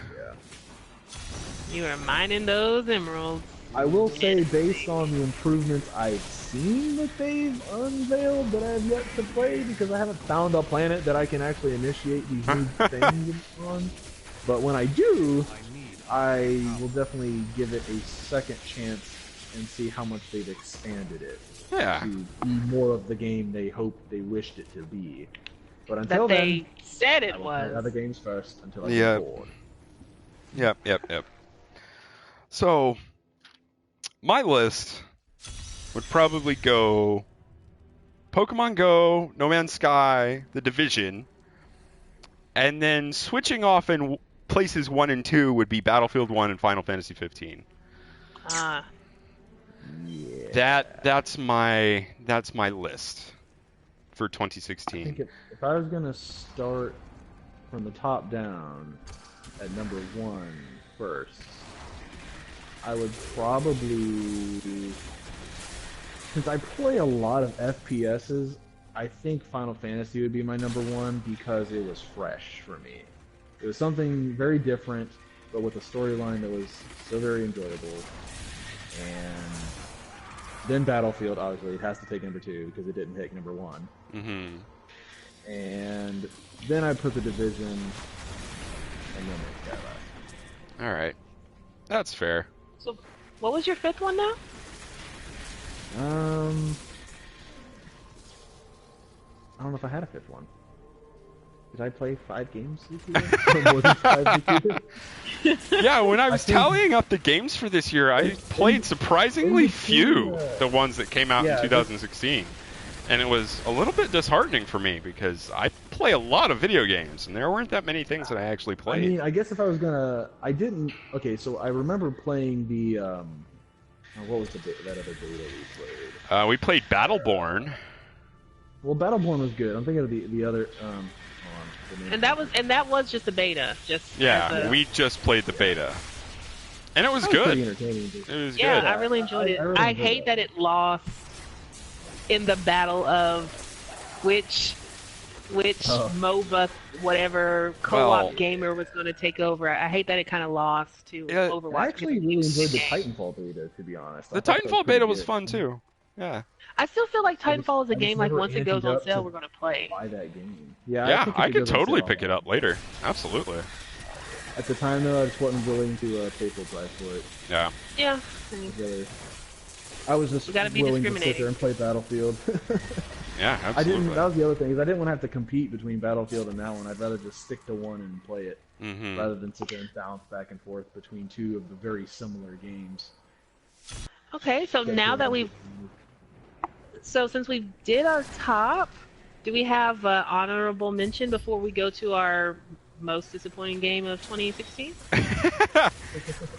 You are mining those emeralds. I will say, based on the improvements I've seen that they've unveiled that I have yet to play, because I haven't found a planet that I can actually initiate these new things on. But when I do, I will definitely give it a second chance and see how much they've expanded it to be more of the game they hoped they wished it to be. But until that then, they said it I will was. play other games first until I get bored. Yep. So, my list would probably go Pokemon Go, No Man's Sky, The Division, and then switching off in places 1 and 2 would be Battlefield 1 and Final Fantasy 15. Yeah. That's my list for 2016. I think if I was gonna start from the top down at number 1 first, I would probably, since I play a lot of FPSs, I think Final Fantasy would be my number 1 because it was fresh for me. It was something very different, but with a storyline that was so very enjoyable. And then Battlefield, obviously, it has to take number 2 because it didn't take number 1. Mm-hmm. And then I put The Division, and then Sky last. All right, that's fair. So, what was your 5th one now? I don't know if I had a fifth one. Did I play 5 games this year? More than 5 this year? Yeah, when I was tallying up the games for this year, I played surprisingly few the ones that came out in 2016. And it was a little bit disheartening for me because I play a lot of video games, and there weren't that many things that I actually played. I mean, I guess if I was gonna, I didn't. Okay, so I remember playing the what was that other beta we played? We played Battleborn. Well, Battleborn was good. I'm thinking of the other. Hold on, the name. And that was just a beta. We just played the beta, and it was good. Pretty entertaining. It was yeah, good. I really enjoyed it. I hate that it lost in the battle of which MOBA whatever co-op gamer was going to take over. I hate that it kind of lost to Overwatch. I actually really enjoyed the Titanfall beta, to be honest. The Titanfall beta was fun too. Yeah. I still feel like Titanfall is a game like once it goes on sale, we're going to play. Buy that game. Yeah, I could totally pick it up later. Absolutely. At the time, though, I just wasn't willing to pay full price for it. Yeah. Yeah. I was just willing to sit there and play Battlefield. Yeah, absolutely. That was the other thing, is I didn't want to have to compete between Battlefield and that one. I'd rather just stick to one and play it, rather than sit there and bounce back and forth between two of the very similar games. Okay, so now that since we did our top, do we have honorable mention before we go to our most disappointing game of 2016?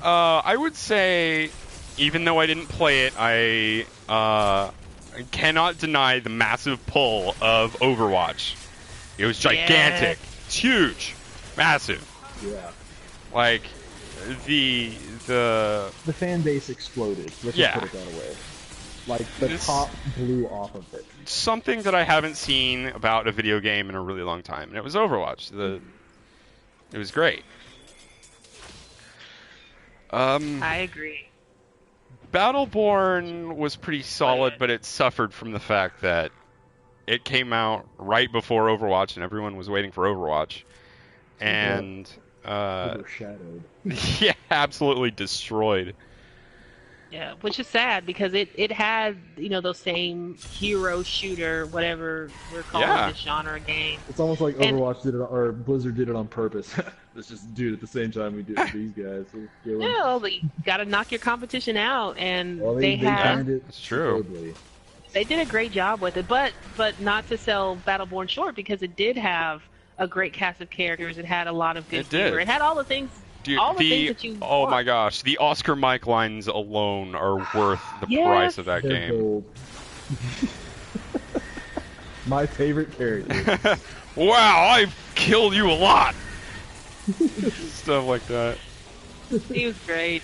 I would say, even though I didn't play it, I cannot deny the massive pull of Overwatch. It was gigantic. Yeah. It's huge. Massive. Yeah. Like, the fan base exploded. Let's just put it that way. Like, the top blew off of it. Something that I haven't seen about a video game in a really long time, and it was Overwatch. It was great. I agree. Battleborn was pretty solid, but it suffered from the fact that it came out right before Overwatch, and everyone was waiting for Overwatch. And overshadowed. Yeah, absolutely destroyed. Yeah, which is sad because it had, those same hero shooter, whatever we're calling this genre game. It's almost like Overwatch did it, or Blizzard did it on purpose. Let's just do it at the same time we do it to these guys. Yeah, well, you got to knock your competition out, and they had. It's true. They did a great job with it, but not to sell Battleborn short because it did have a great cast of characters. It had a lot of good humor. It had all the things. Things that you want. My gosh, the Oscar Mike lines alone are worth the price of that game. My favorite character. Wow, I've killed you a lot. Stuff like that. He was great.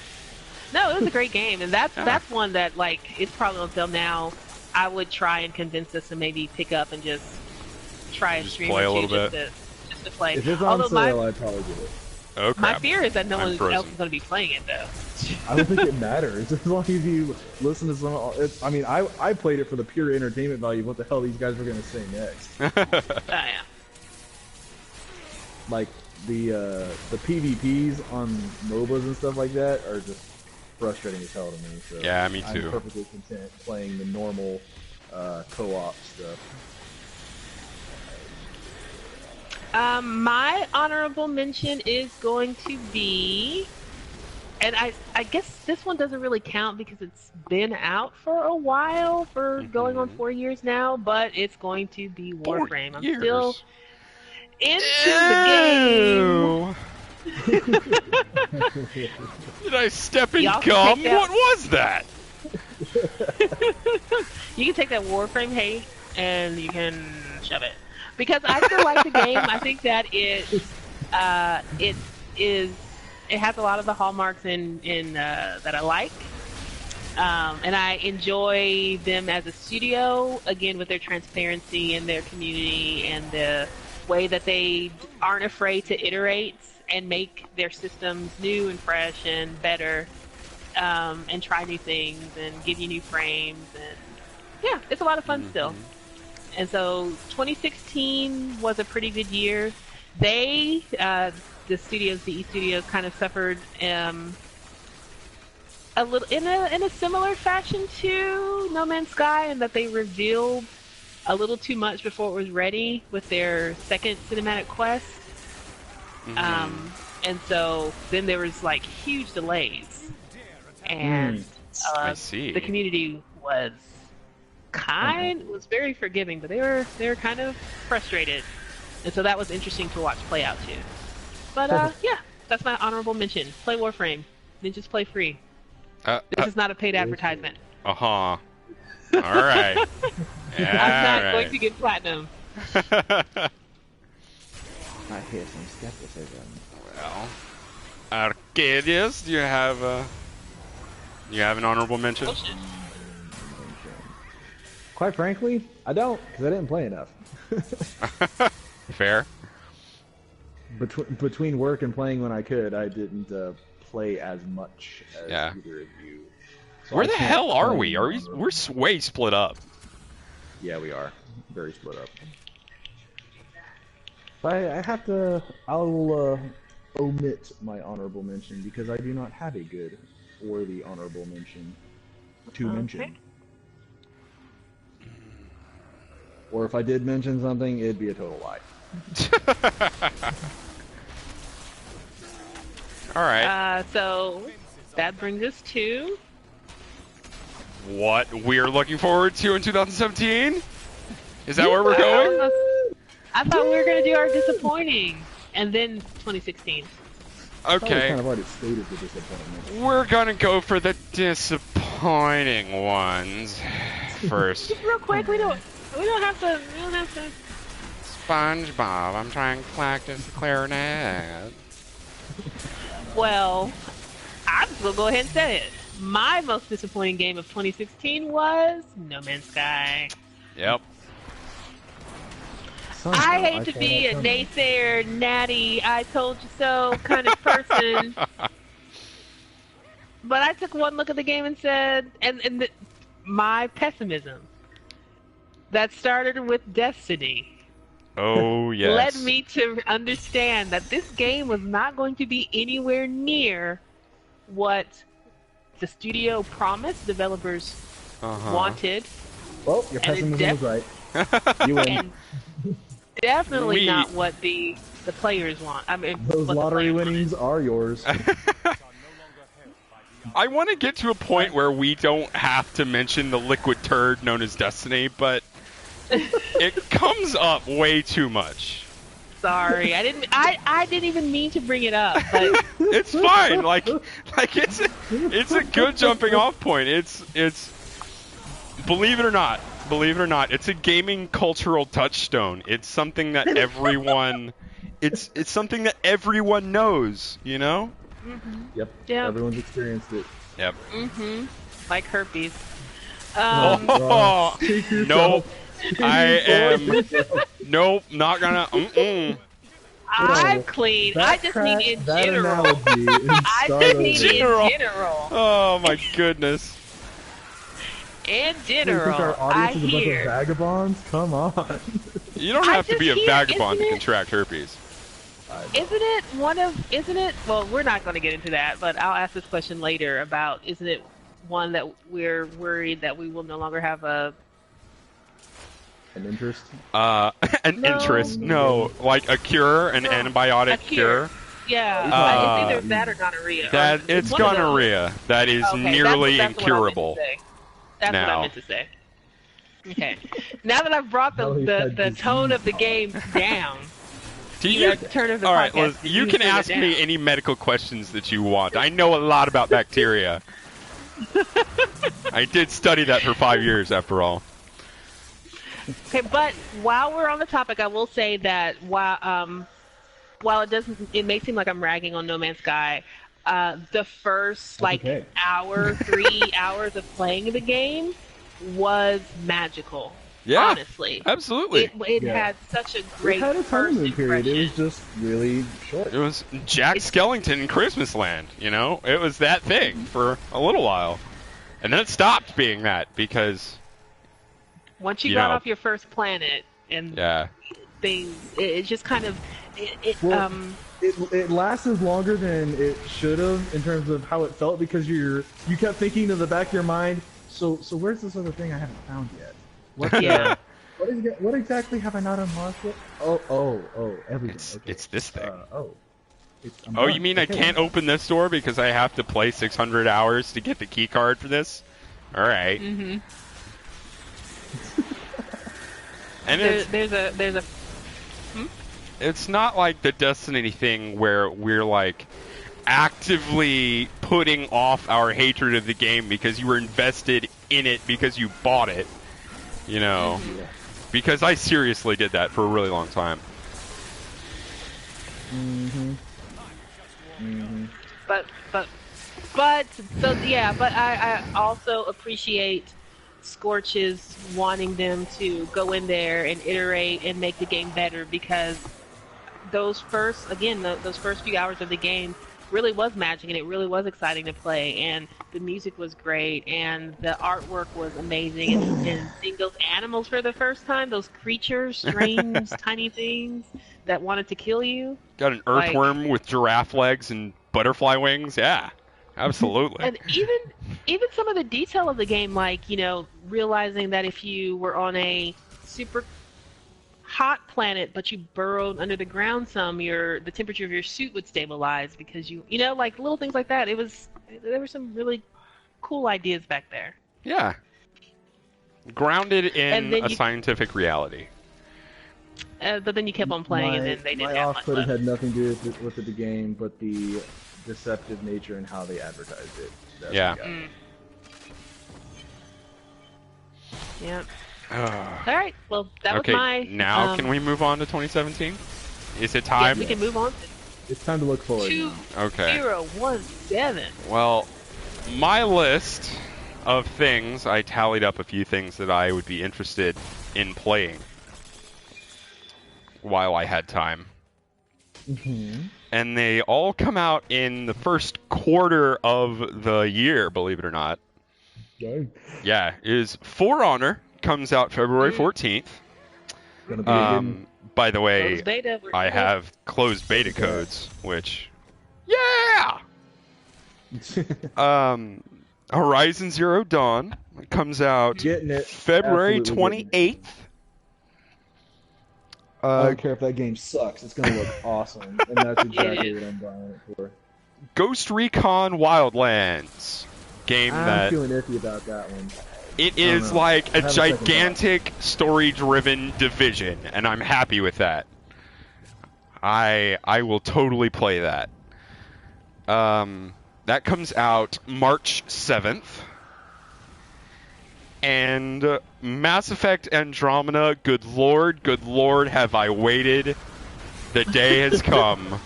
No, it was a great game, and that's one that it's probably on sale now. I would try and convince us to maybe pick up and just try a stream play or two just to play. If it's on sale, I'd probably do it. Oh, my fear is that no one else is going to be playing it, though. I don't think it matters. As long as you listen to some... I mean, I played it for the pure entertainment value of what the hell these guys were going to say next. Yeah. Like, the PvPs on MOBAs and stuff like that are just frustrating as hell to me. So yeah, me too. I'm perfectly content playing the normal co-op stuff. My honorable mention is going to be, and I guess this one doesn't really count because it's been out for a while, for going on 4 years now, but it's going to be Warframe. I'm still into the game. Did I step in gum? What was that? You can take that Warframe hate and you can shove it. Because I still like the game. I think that it has a lot of the hallmarks in that I like, and I enjoy them as a studio. Again, with their transparency and their community and the way that they aren't afraid to iterate and make their systems new and fresh and better, and try new things and give you new frames, and yeah, it's a lot of fun still. And so 2016 was a pretty good year. The E studios kind of suffered a little in a similar fashion to No Man's Sky, in that they revealed a little too much before it was ready with their second cinematic quest. And so then there was like huge delays, and I see. the community was very forgiving, but they were kind of frustrated, and so that was interesting to watch play out too. But yeah, that's my honorable mention. Play Warframe. Ninjas play free. This is not a paid advertisement. All right. I'm not going to get platinum. I hear some skepticism. Well, Arcadius, do you have an honorable mention? Quite frankly, I don't, because I didn't play enough. Fair. Between work and playing when I could, I didn't play as much as either of you. So where the hell are we? We're way split up. Yeah, we are. Very split up. I will omit my honorable mention because I do not have a good or the honorable mention to mention. Or if I did mention something, it'd be a total lie. All right. So that brings us to what we're looking forward to in 2017. Is that where we're going? I thought we were going to do our disappointing, and then 2016. Okay. Kind of already stated the disappointment. We're gonna go for the disappointing ones first. Just real quick, we don't have to. SpongeBob, I'm trying to practice the clarinet. Well, I'm just gonna go ahead and say it. My most disappointing game of 2016 was No Man's Sky. Yep. I hate to be a naysayer, natty, I told you so kind of person, but I took one look at the game and said, my pessimism that started with Destiny. Oh, yes. Led me to understand that this game was not going to be anywhere near what the studio promised, developers wanted. Well, your pessimism was right. You win. And definitely not what the players want. I mean, those lottery winnings are yours. I want to get to a point where we don't have to mention the liquid turd known as Destiny, but it comes up way too much. Sorry, I didn't even mean to bring it up, but it's fine. Like it's a good jumping off point. It's believe it or not, it's a gaming cultural touchstone. It's something that everyone it's something that everyone knows, you know? Yep. Everyone's experienced it. Yep. Like herpes. Nope. Nope, not gonna. I'm clean. I just mean in general. I just mean in general. Oh my goodness. In general, so you think our audience is a bunch of vagabonds? Come on. You don't have to be a vagabond to contract herpes. Isn't it? Well, we're not going to get into that, but I'll ask this question later about, isn't it one that we're worried that we will no longer have an interest? Interest? No, like a cure, an antibiotic cure. Yeah, it's either that or gonorrhea. It's gonorrhea. That is nearly incurable. That's what I meant to say. Okay. Now that I've brought the tone of the game down, all right, well, you can ask me any medical questions that you want. I know a lot about bacteria. I did study that for 5 years, after all. Okay, but while we're on the topic, I will say that while it may seem like I'm ragging on No Man's Sky, the first hour, 3 hours of playing the game was magical. Yeah, honestly, absolutely. It had such a great first impression. Period. It was just really short. It was Jack Skellington in Christmas Land. You know, it was that thing for a little while, and then it stopped being that because once you got off your first planet and it just kind of it lasted longer than it should have in terms of how it felt because you kept thinking in the back of your mind. So where's this other thing I haven't found yet? Yeah. What exactly have I not unlocked yet? Oh, everything. It's this thing. I'm Oh, done. you mean I Okay. can't open this door because I have to play 600 hours to get the key card for this? All right. Mm-hmm. And There's a. it's not like the Destiny thing where we're like actively putting off our hatred of the game because you were invested in it because you bought it. You know, because I seriously did that for a really long time. But so yeah, but I also appreciate Skorche's wanting them to go in there and iterate and make the game better because those first few hours of the game really was magic and it really was exciting to play and the music was great and the artwork was amazing and seeing those animals for the first time, those creatures, strange tiny things that wanted to kill you. Got an earthworm with giraffe legs and butterfly wings. Yeah, absolutely. And even some of the detail of the game, like, realizing that if you were on a super hot planet but you burrowed under the ground some, the temperature of your suit would stabilize because like little things like that. There were some really cool ideas back there. Yeah. Grounded in a you, scientific reality. But then you kept on playing and then they didn't my have much off-putting left. had nothing to do with the game, but the deceptive nature and how they advertised it. That's Yeah. what got me. Yeah. All right. Well, that Okay, was my. now can we move on to 2017? Is it time? Yes, we can move on. It's time to look forward. now. Okay. 2017. Well, my list of things, I tallied up a few things that I would be interested in playing while I had time. And they all come out in the first quarter of the year, believe it or not. Yeah, is For Honor comes out February 14th. Gonna be a good By the way, Closed beta, I have closed beta codes, which, yeah! Horizon Zero Dawn comes out Getting it. February Absolutely getting 28th. I don't care if that game sucks. It's gonna look awesome, and that's exactly what I'm buying it for. Ghost Recon Wildlands. Game I'm that feeling iffy about that one. it is know. like I a have a second gigantic story-driven Division, and I'm happy with that. I will totally play that. That comes out March 7th. And Mass Effect Andromeda, good lord, have I waited. The day has come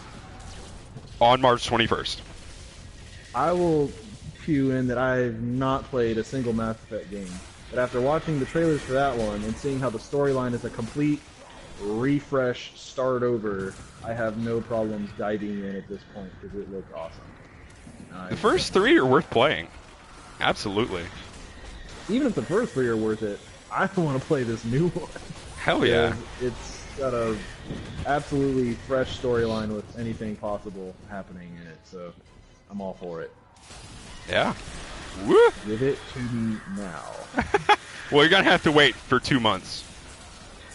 on March 21st. I will cue in that I've not played a single Mass Effect game, but after watching the trailers for that one and seeing how the storyline is a complete refresh, start over, I have no problems diving in at this point because it looked awesome. The first three are worth playing. Absolutely. Even if the first three are worth it, I want to play this new one. Hell yeah. It's got a absolutely fresh storyline with anything possible happening in it, so I'm all for it. Yeah. Woo! Give it to me now. Well, you're gonna have to wait for 2 months.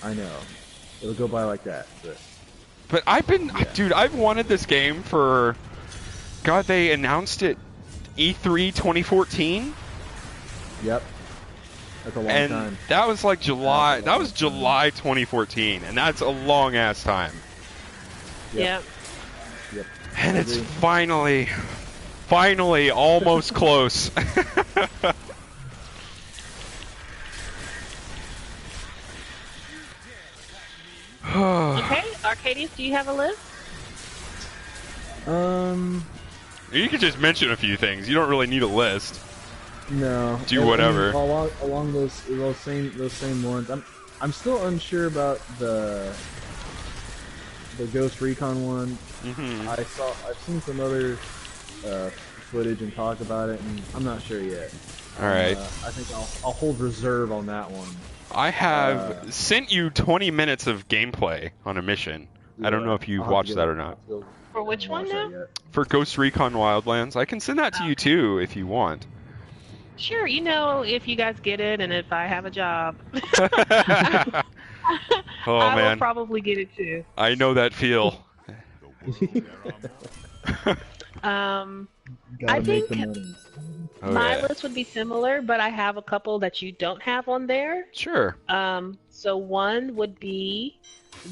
I know. It'll go by like that, But dude, I've wanted this game for, God, they announced it E3 2014? Yep. That's a long And time. that was like July, that was July 2014, and that's a long ass time. Yep. Yep. And I it's agree. finally almost close. Okay, Arcadius, do you have a list? You can just mention a few things. You don't really need a list. No. Do whatever. Along those same ones. I'm still unsure about the Ghost Recon one. Mm-hmm. I've seen some other footage and talk about it, and I'm not sure yet. All right. I think I'll hold reserve on that one. I have sent you 20 minutes of gameplay on a mission. I don't know if you've watched that or not. For which one now? For Ghost Recon Wildlands. I can send that to you too if you want. Sure, if you guys get it and if I have a job. Oh, I man. will probably get it too. I know that feel. I think my yeah. list would be similar, but I have a couple that you don't have on there. Sure. So one would be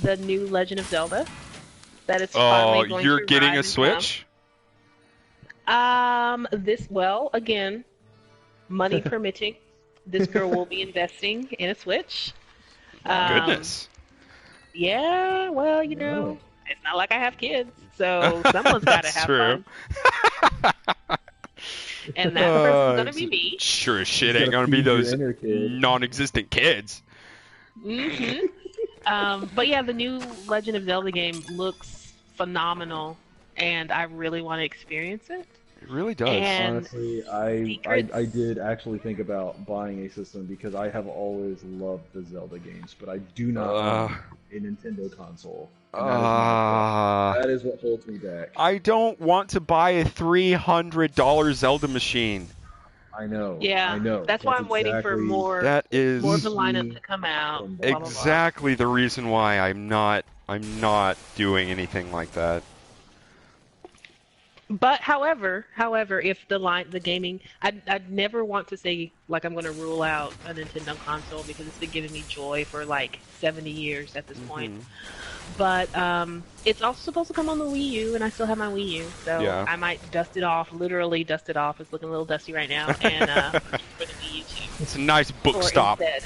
the new Legend of Zelda. That is finally going you're to getting ride a and Switch? come. Again, money permitting, this girl will be investing in a Switch. Goodness. Yeah, well, it's not like I have kids, so someone's got to have true. fun. And that person's gonna be me. Sure as shit ain't gonna be those non-existent kids. But yeah, the new Legend of Zelda game looks phenomenal, and I really want to experience it. It really does. And honestly, I did actually think about buying a system because I have always loved the Zelda games, but I do not own a Nintendo console. That is what holds me back. I don't want to buy a $300 Zelda machine. I know. Yeah, I know. That's why I'm waiting for more. That is more of the lineup to come out. Exactly the reason why I'm not doing anything like that. But however, if the gaming, I'd never want to say like I'm going to rule out a Nintendo console because it's been giving me joy for like 70 years at this point. But it's also supposed to come on the Wii U, and I still have my Wii U, so I might literally dust it off. It's looking a little dusty right now, and for the Wii U too. It's a nice book stop. It's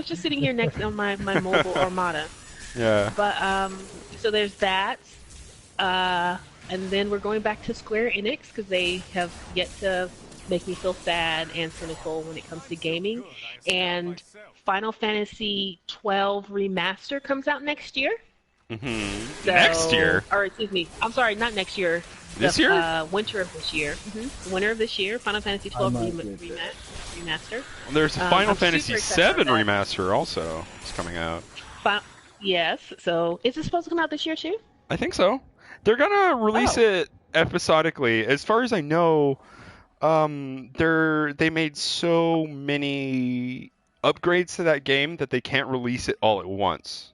just sitting here next on my mobile Armada. Yeah. But so there's that. And then we're going back to Square Enix because they have yet to make me feel sad and cynical when it comes to gaming. And Final Fantasy 12 Remaster comes out next year. So, next year? Or excuse me, I'm sorry, not next year. This year? Winter of this year. Winter of this year, Final Fantasy 12 Remaster. Well, there's a Final Fantasy 7 Remaster also. It's coming out. Yes, so is it supposed to come out this year too? I think so. They're gonna release it episodically. As far as I know, they made so many upgrades to that game that they can't release it all at once.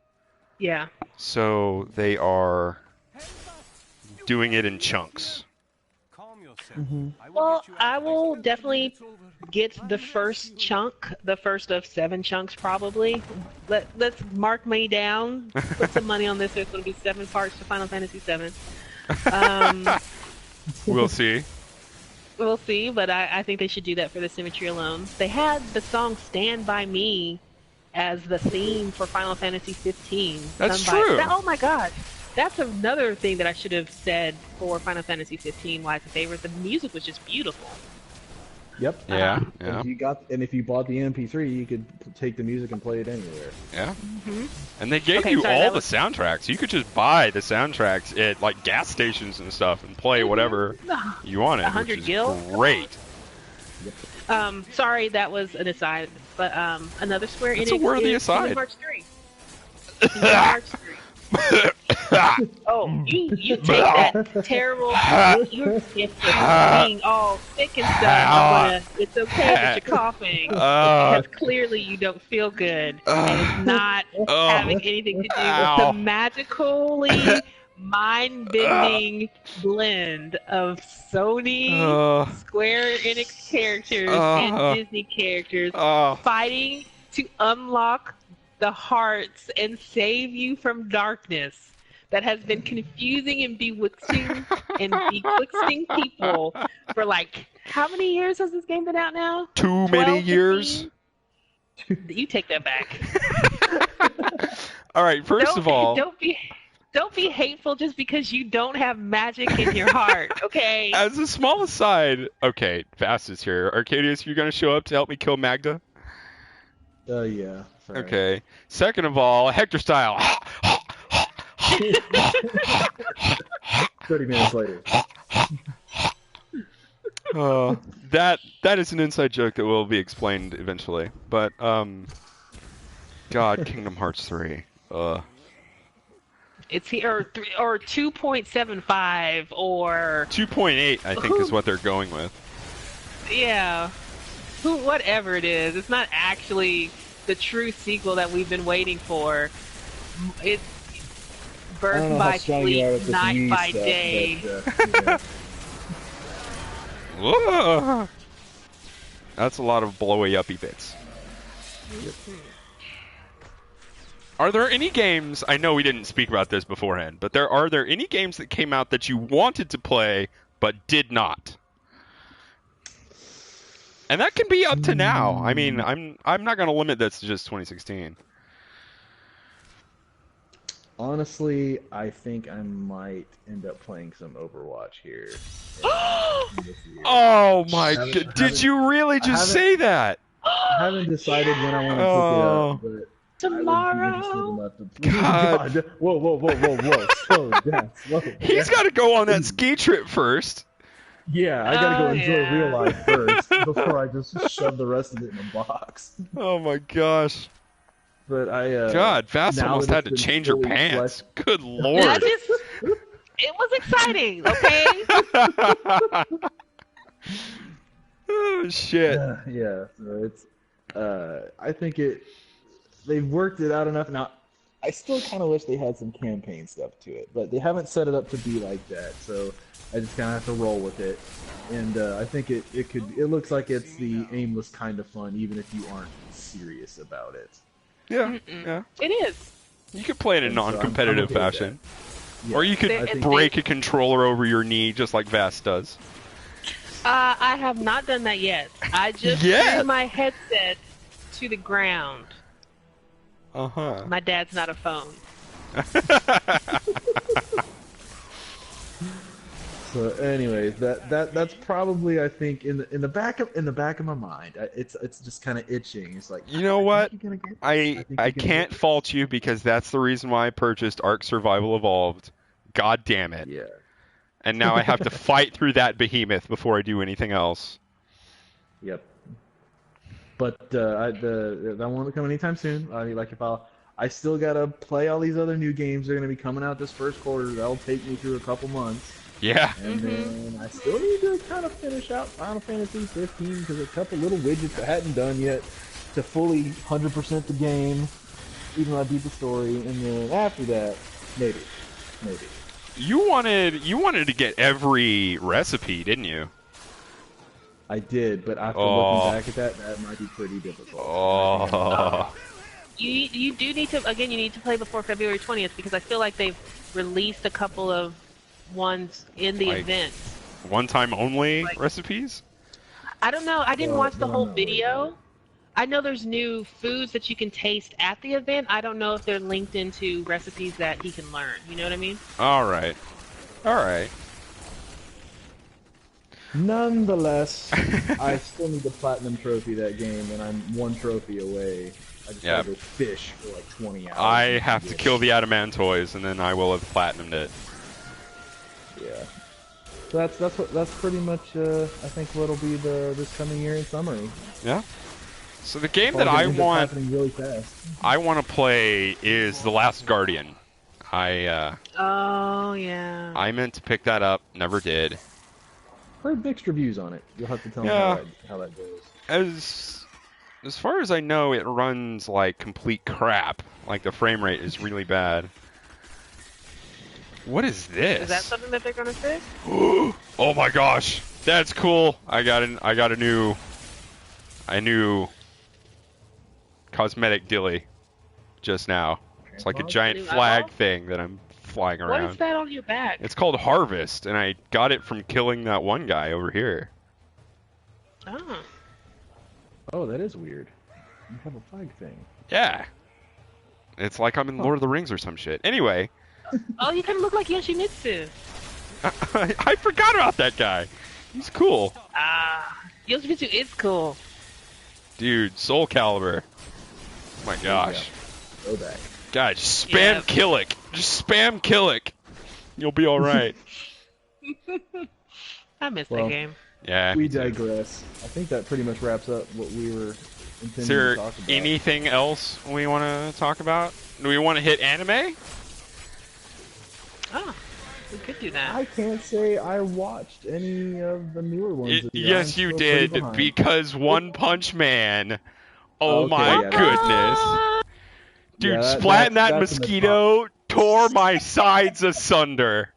Yeah. So they are doing it in chunks. Well, I will definitely get the first chunk, the first of 7 chunks probably. Let's mark me down. Put some money on this. There's going to be 7 parts to Final Fantasy 7. We'll see. We'll see, but I think they should do that for the symmetry alone. They had the song "Stand By Me" as the theme for Final Fantasy 15. That's true. Oh my god. That's another thing that I should have said for Final Fantasy 15 why it's a favorite. The music was just beautiful. Yep. Yeah. If you bought the MP3, you could take the music and play it anywhere. Yeah. And they gave you all the soundtracks. You could just buy the soundtracks at like gas stations and stuff and play whatever you wanted. 100 gil. Great. Sorry, that was an aside, but another Square Enix. It's a worthy aside. Kingdom Hearts 3. Kingdom Hearts 3. Oh, you take that terrible. You're being all sick and stuff. It's okay that you're coughing because clearly you don't feel good, and it's not having anything to do with the magically mind-bending blend of Sony, Square Enix characters, and Disney characters fighting to unlock the hearts and save you from darkness that has been confusing and bewitching people for like how many years has this game been out now? Too many years. You take that back. All right. First of all, don't be hateful just because you don't have magic in your heart. Okay. As a small aside, okay, Fast is here. Arcadius, you're gonna show up to help me kill Magda? Yeah. Sorry. Okay. Second of all, Hector style. 30 minutes later. That is an inside joke that will be explained eventually. But God, Kingdom Hearts 3. It's here or 2.75 or 2.8, I think, is what they're going with. yeah, whatever it is. It's not actually the true sequel that we've been waiting for. It's birth by sleep, night by day. But, Whoa! That's a lot of blowy uppy bits. Are there any games, I know we didn't speak about this beforehand, but are there any games that came out that you wanted to play but did not? And that can be up to now. I mean, I'm not going to limit this to just 2016. honestly, I think I might end up playing some Overwatch here. Oh my god! Did you really just say that? I haven't decided when I want to pick it up, but tomorrow. God. Whoa! Slow down. He's got to go on that ski trip first. Yeah, I gotta go enjoy real life first before I just shove the rest of it in a box. Oh my gosh! But God, Vass almost had to change her pants. Good lord! It was exciting. Okay. Oh shit! Yeah, so it's. I think they've worked it out enough. Now, I still kind of wish they had some campaign stuff to it, but they haven't set it up to be like that. So I just kind of have to roll with it. And I think it looks like it's the aimless kind of fun, even if you aren't serious about it. Yeah, yeah. It is. You could play it in a non-competitive fashion. Yeah, Or you could break a controller over your knee just like Vass does. I have not done that yet. I just threw my headset to the ground. Uh-huh. My dad's not a phone. So, anyways, that's probably, I think, in the back of my mind, it's just kind of itching. It's like, you know what? I can't fault you because that's the reason why I purchased Ark Survival Evolved. God damn it! Yeah. And now I have to fight through that behemoth before I do anything else. Yep. But that won't come anytime soon. I mean, like I still gotta play all these other new games. They're gonna be coming out this first quarter. That'll take me through a couple months. Yeah. And then I still need to kind of finish out Final Fantasy 15 because a couple little widgets I hadn't done yet to fully 100% the game, even though I beat the story. And then after that, maybe. You wanted to get every recipe, didn't you? I did, but after looking back at that might be pretty difficult. Oh. You do need to, again, you need to play before February 20th because I feel like they've released a couple of ones in the event. One-time only recipes? I don't know. I didn't watch the whole video. I know there's new foods that you can taste at the event. I don't know if they're linked into recipes that he can learn. You know what I mean? All right. Nonetheless, I still need the platinum trophy that game, and I'm one trophy away. I just gotta go fish for like 20 hours. I have to kill the Adamantoys, and then I will have platinumed it. Yeah. So that's pretty much I think what'll be this coming year in summary. Yeah. So the game that I want really fast. I want to play is The Last Guardian. Oh yeah. I meant to pick that up, never did. Heard mixed reviews on it. You'll have to tell me how that goes. As far as I know, it runs like complete crap. Like the frame rate is really bad. What is this? Is that something that they're gonna fix? Oh my gosh, that's cool. I got a new cosmetic dilly just now. It's like a giant flag thing that I'm flying around. What is that on your back? It's called Harvest, and I got it from killing that one guy over here. Oh. Oh, that is weird. You have a flag thing. Yeah. It's like I'm in Lord of the Rings or some shit. Anyway. Oh, you kind of look like Yoshimitsu. I forgot about that guy. He's cool. Yoshimitsu is cool. Dude, Soul Calibur. Oh my gosh. Go back. God, just spam Killick. Just spam Killick. You'll be alright. I miss that game. Yeah. We digress. I think that pretty much wraps up what we were intending to talk about. Anything else we want to talk about? Do we want to hit anime? Oh, we could do that. I can't say I watched any of the newer ones. Yes, you did, because One Punch Man. Oh Okay, my yeah, goodness. Dude, yeah, splatting that that's in the mosquito tore my sides asunder.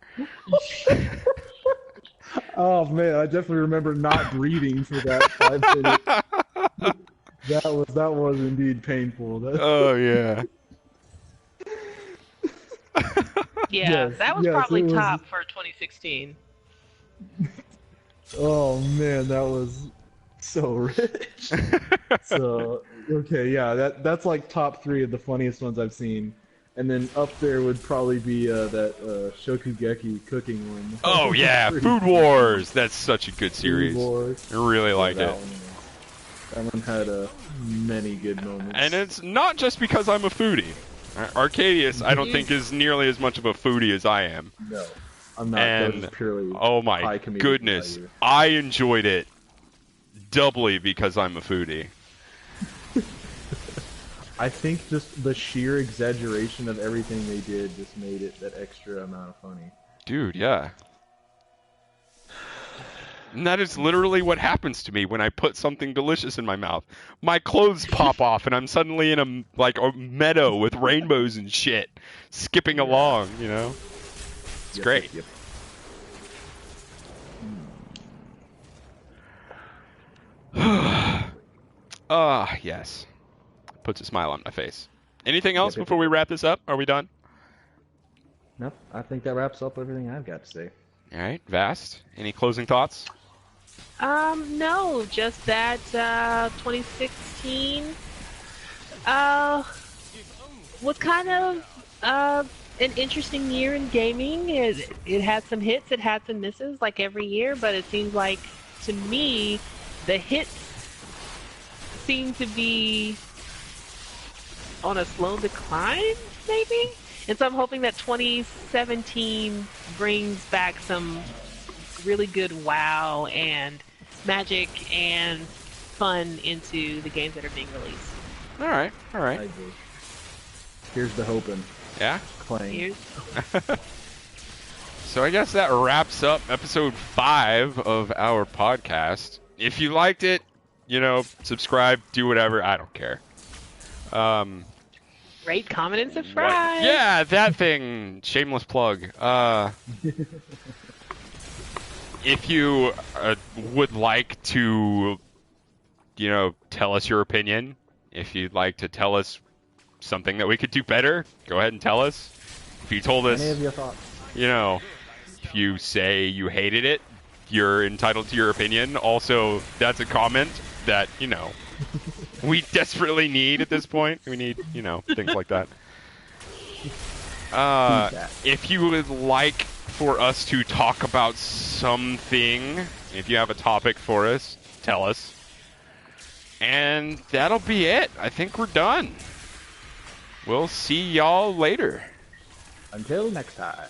Oh man, I definitely remember not breathing for that 5 minutes. That was indeed painful. Oh yeah. Yeah, Yes, that was yes, probably it was. top for 2016. Oh man, that was so rich. So okay, yeah, that's like top 3 of the funniest ones I've seen. And then up there would probably be that Shokugeki cooking one. Oh yeah, Food Wars. That's such a good series. Food Wars. I really like it. That one had many good moments. And it's not just because I'm a foodie. Arcadius, I don't think is nearly as much of a foodie as I am. No, I'm not. And That purely oh my goodness, value. I enjoyed it doubly because I'm a foodie. I think just the sheer exaggeration of everything they did just made it that extra amount of funny. Dude, yeah. And that is literally what happens to me when I put something delicious in my mouth. My clothes pop off and I'm suddenly in a meadow with rainbows and shit, skipping along, you know? It's great. Yep. Yes. Puts a smile on my face. Anything else before we wrap this up? Are we done? Nope. I think that wraps up everything I've got to say. All right, Vast. Any closing thoughts? No, just that 2016 was kind of an interesting year in gaming. It had some hits, it had some misses, like every year, but it seems like, to me, the hits seem to be on a slow decline, maybe? And so I'm hoping that 2017 brings back some really good WoW and magic and fun into the games that are being released. All right. I agree. Here's the hoping. Yeah? Playing. So I guess that wraps up episode 5 of our podcast. If you liked it, subscribe, do whatever. I don't care. Rate, comment, and subscribe. Yeah, that thing. Shameless plug. If you would like to, tell us your opinion, if you'd like to tell us something that we could do better, go ahead and tell us. If you told us, any of your thoughts, if you say you hated it, you're entitled to your opinion. Also, that's a comment that, we desperately need at this point. We need, things like that. If you would like for us to talk about something, if you have a topic for us, tell us. And that'll be it. I think we're done. We'll see y'all later. until next time.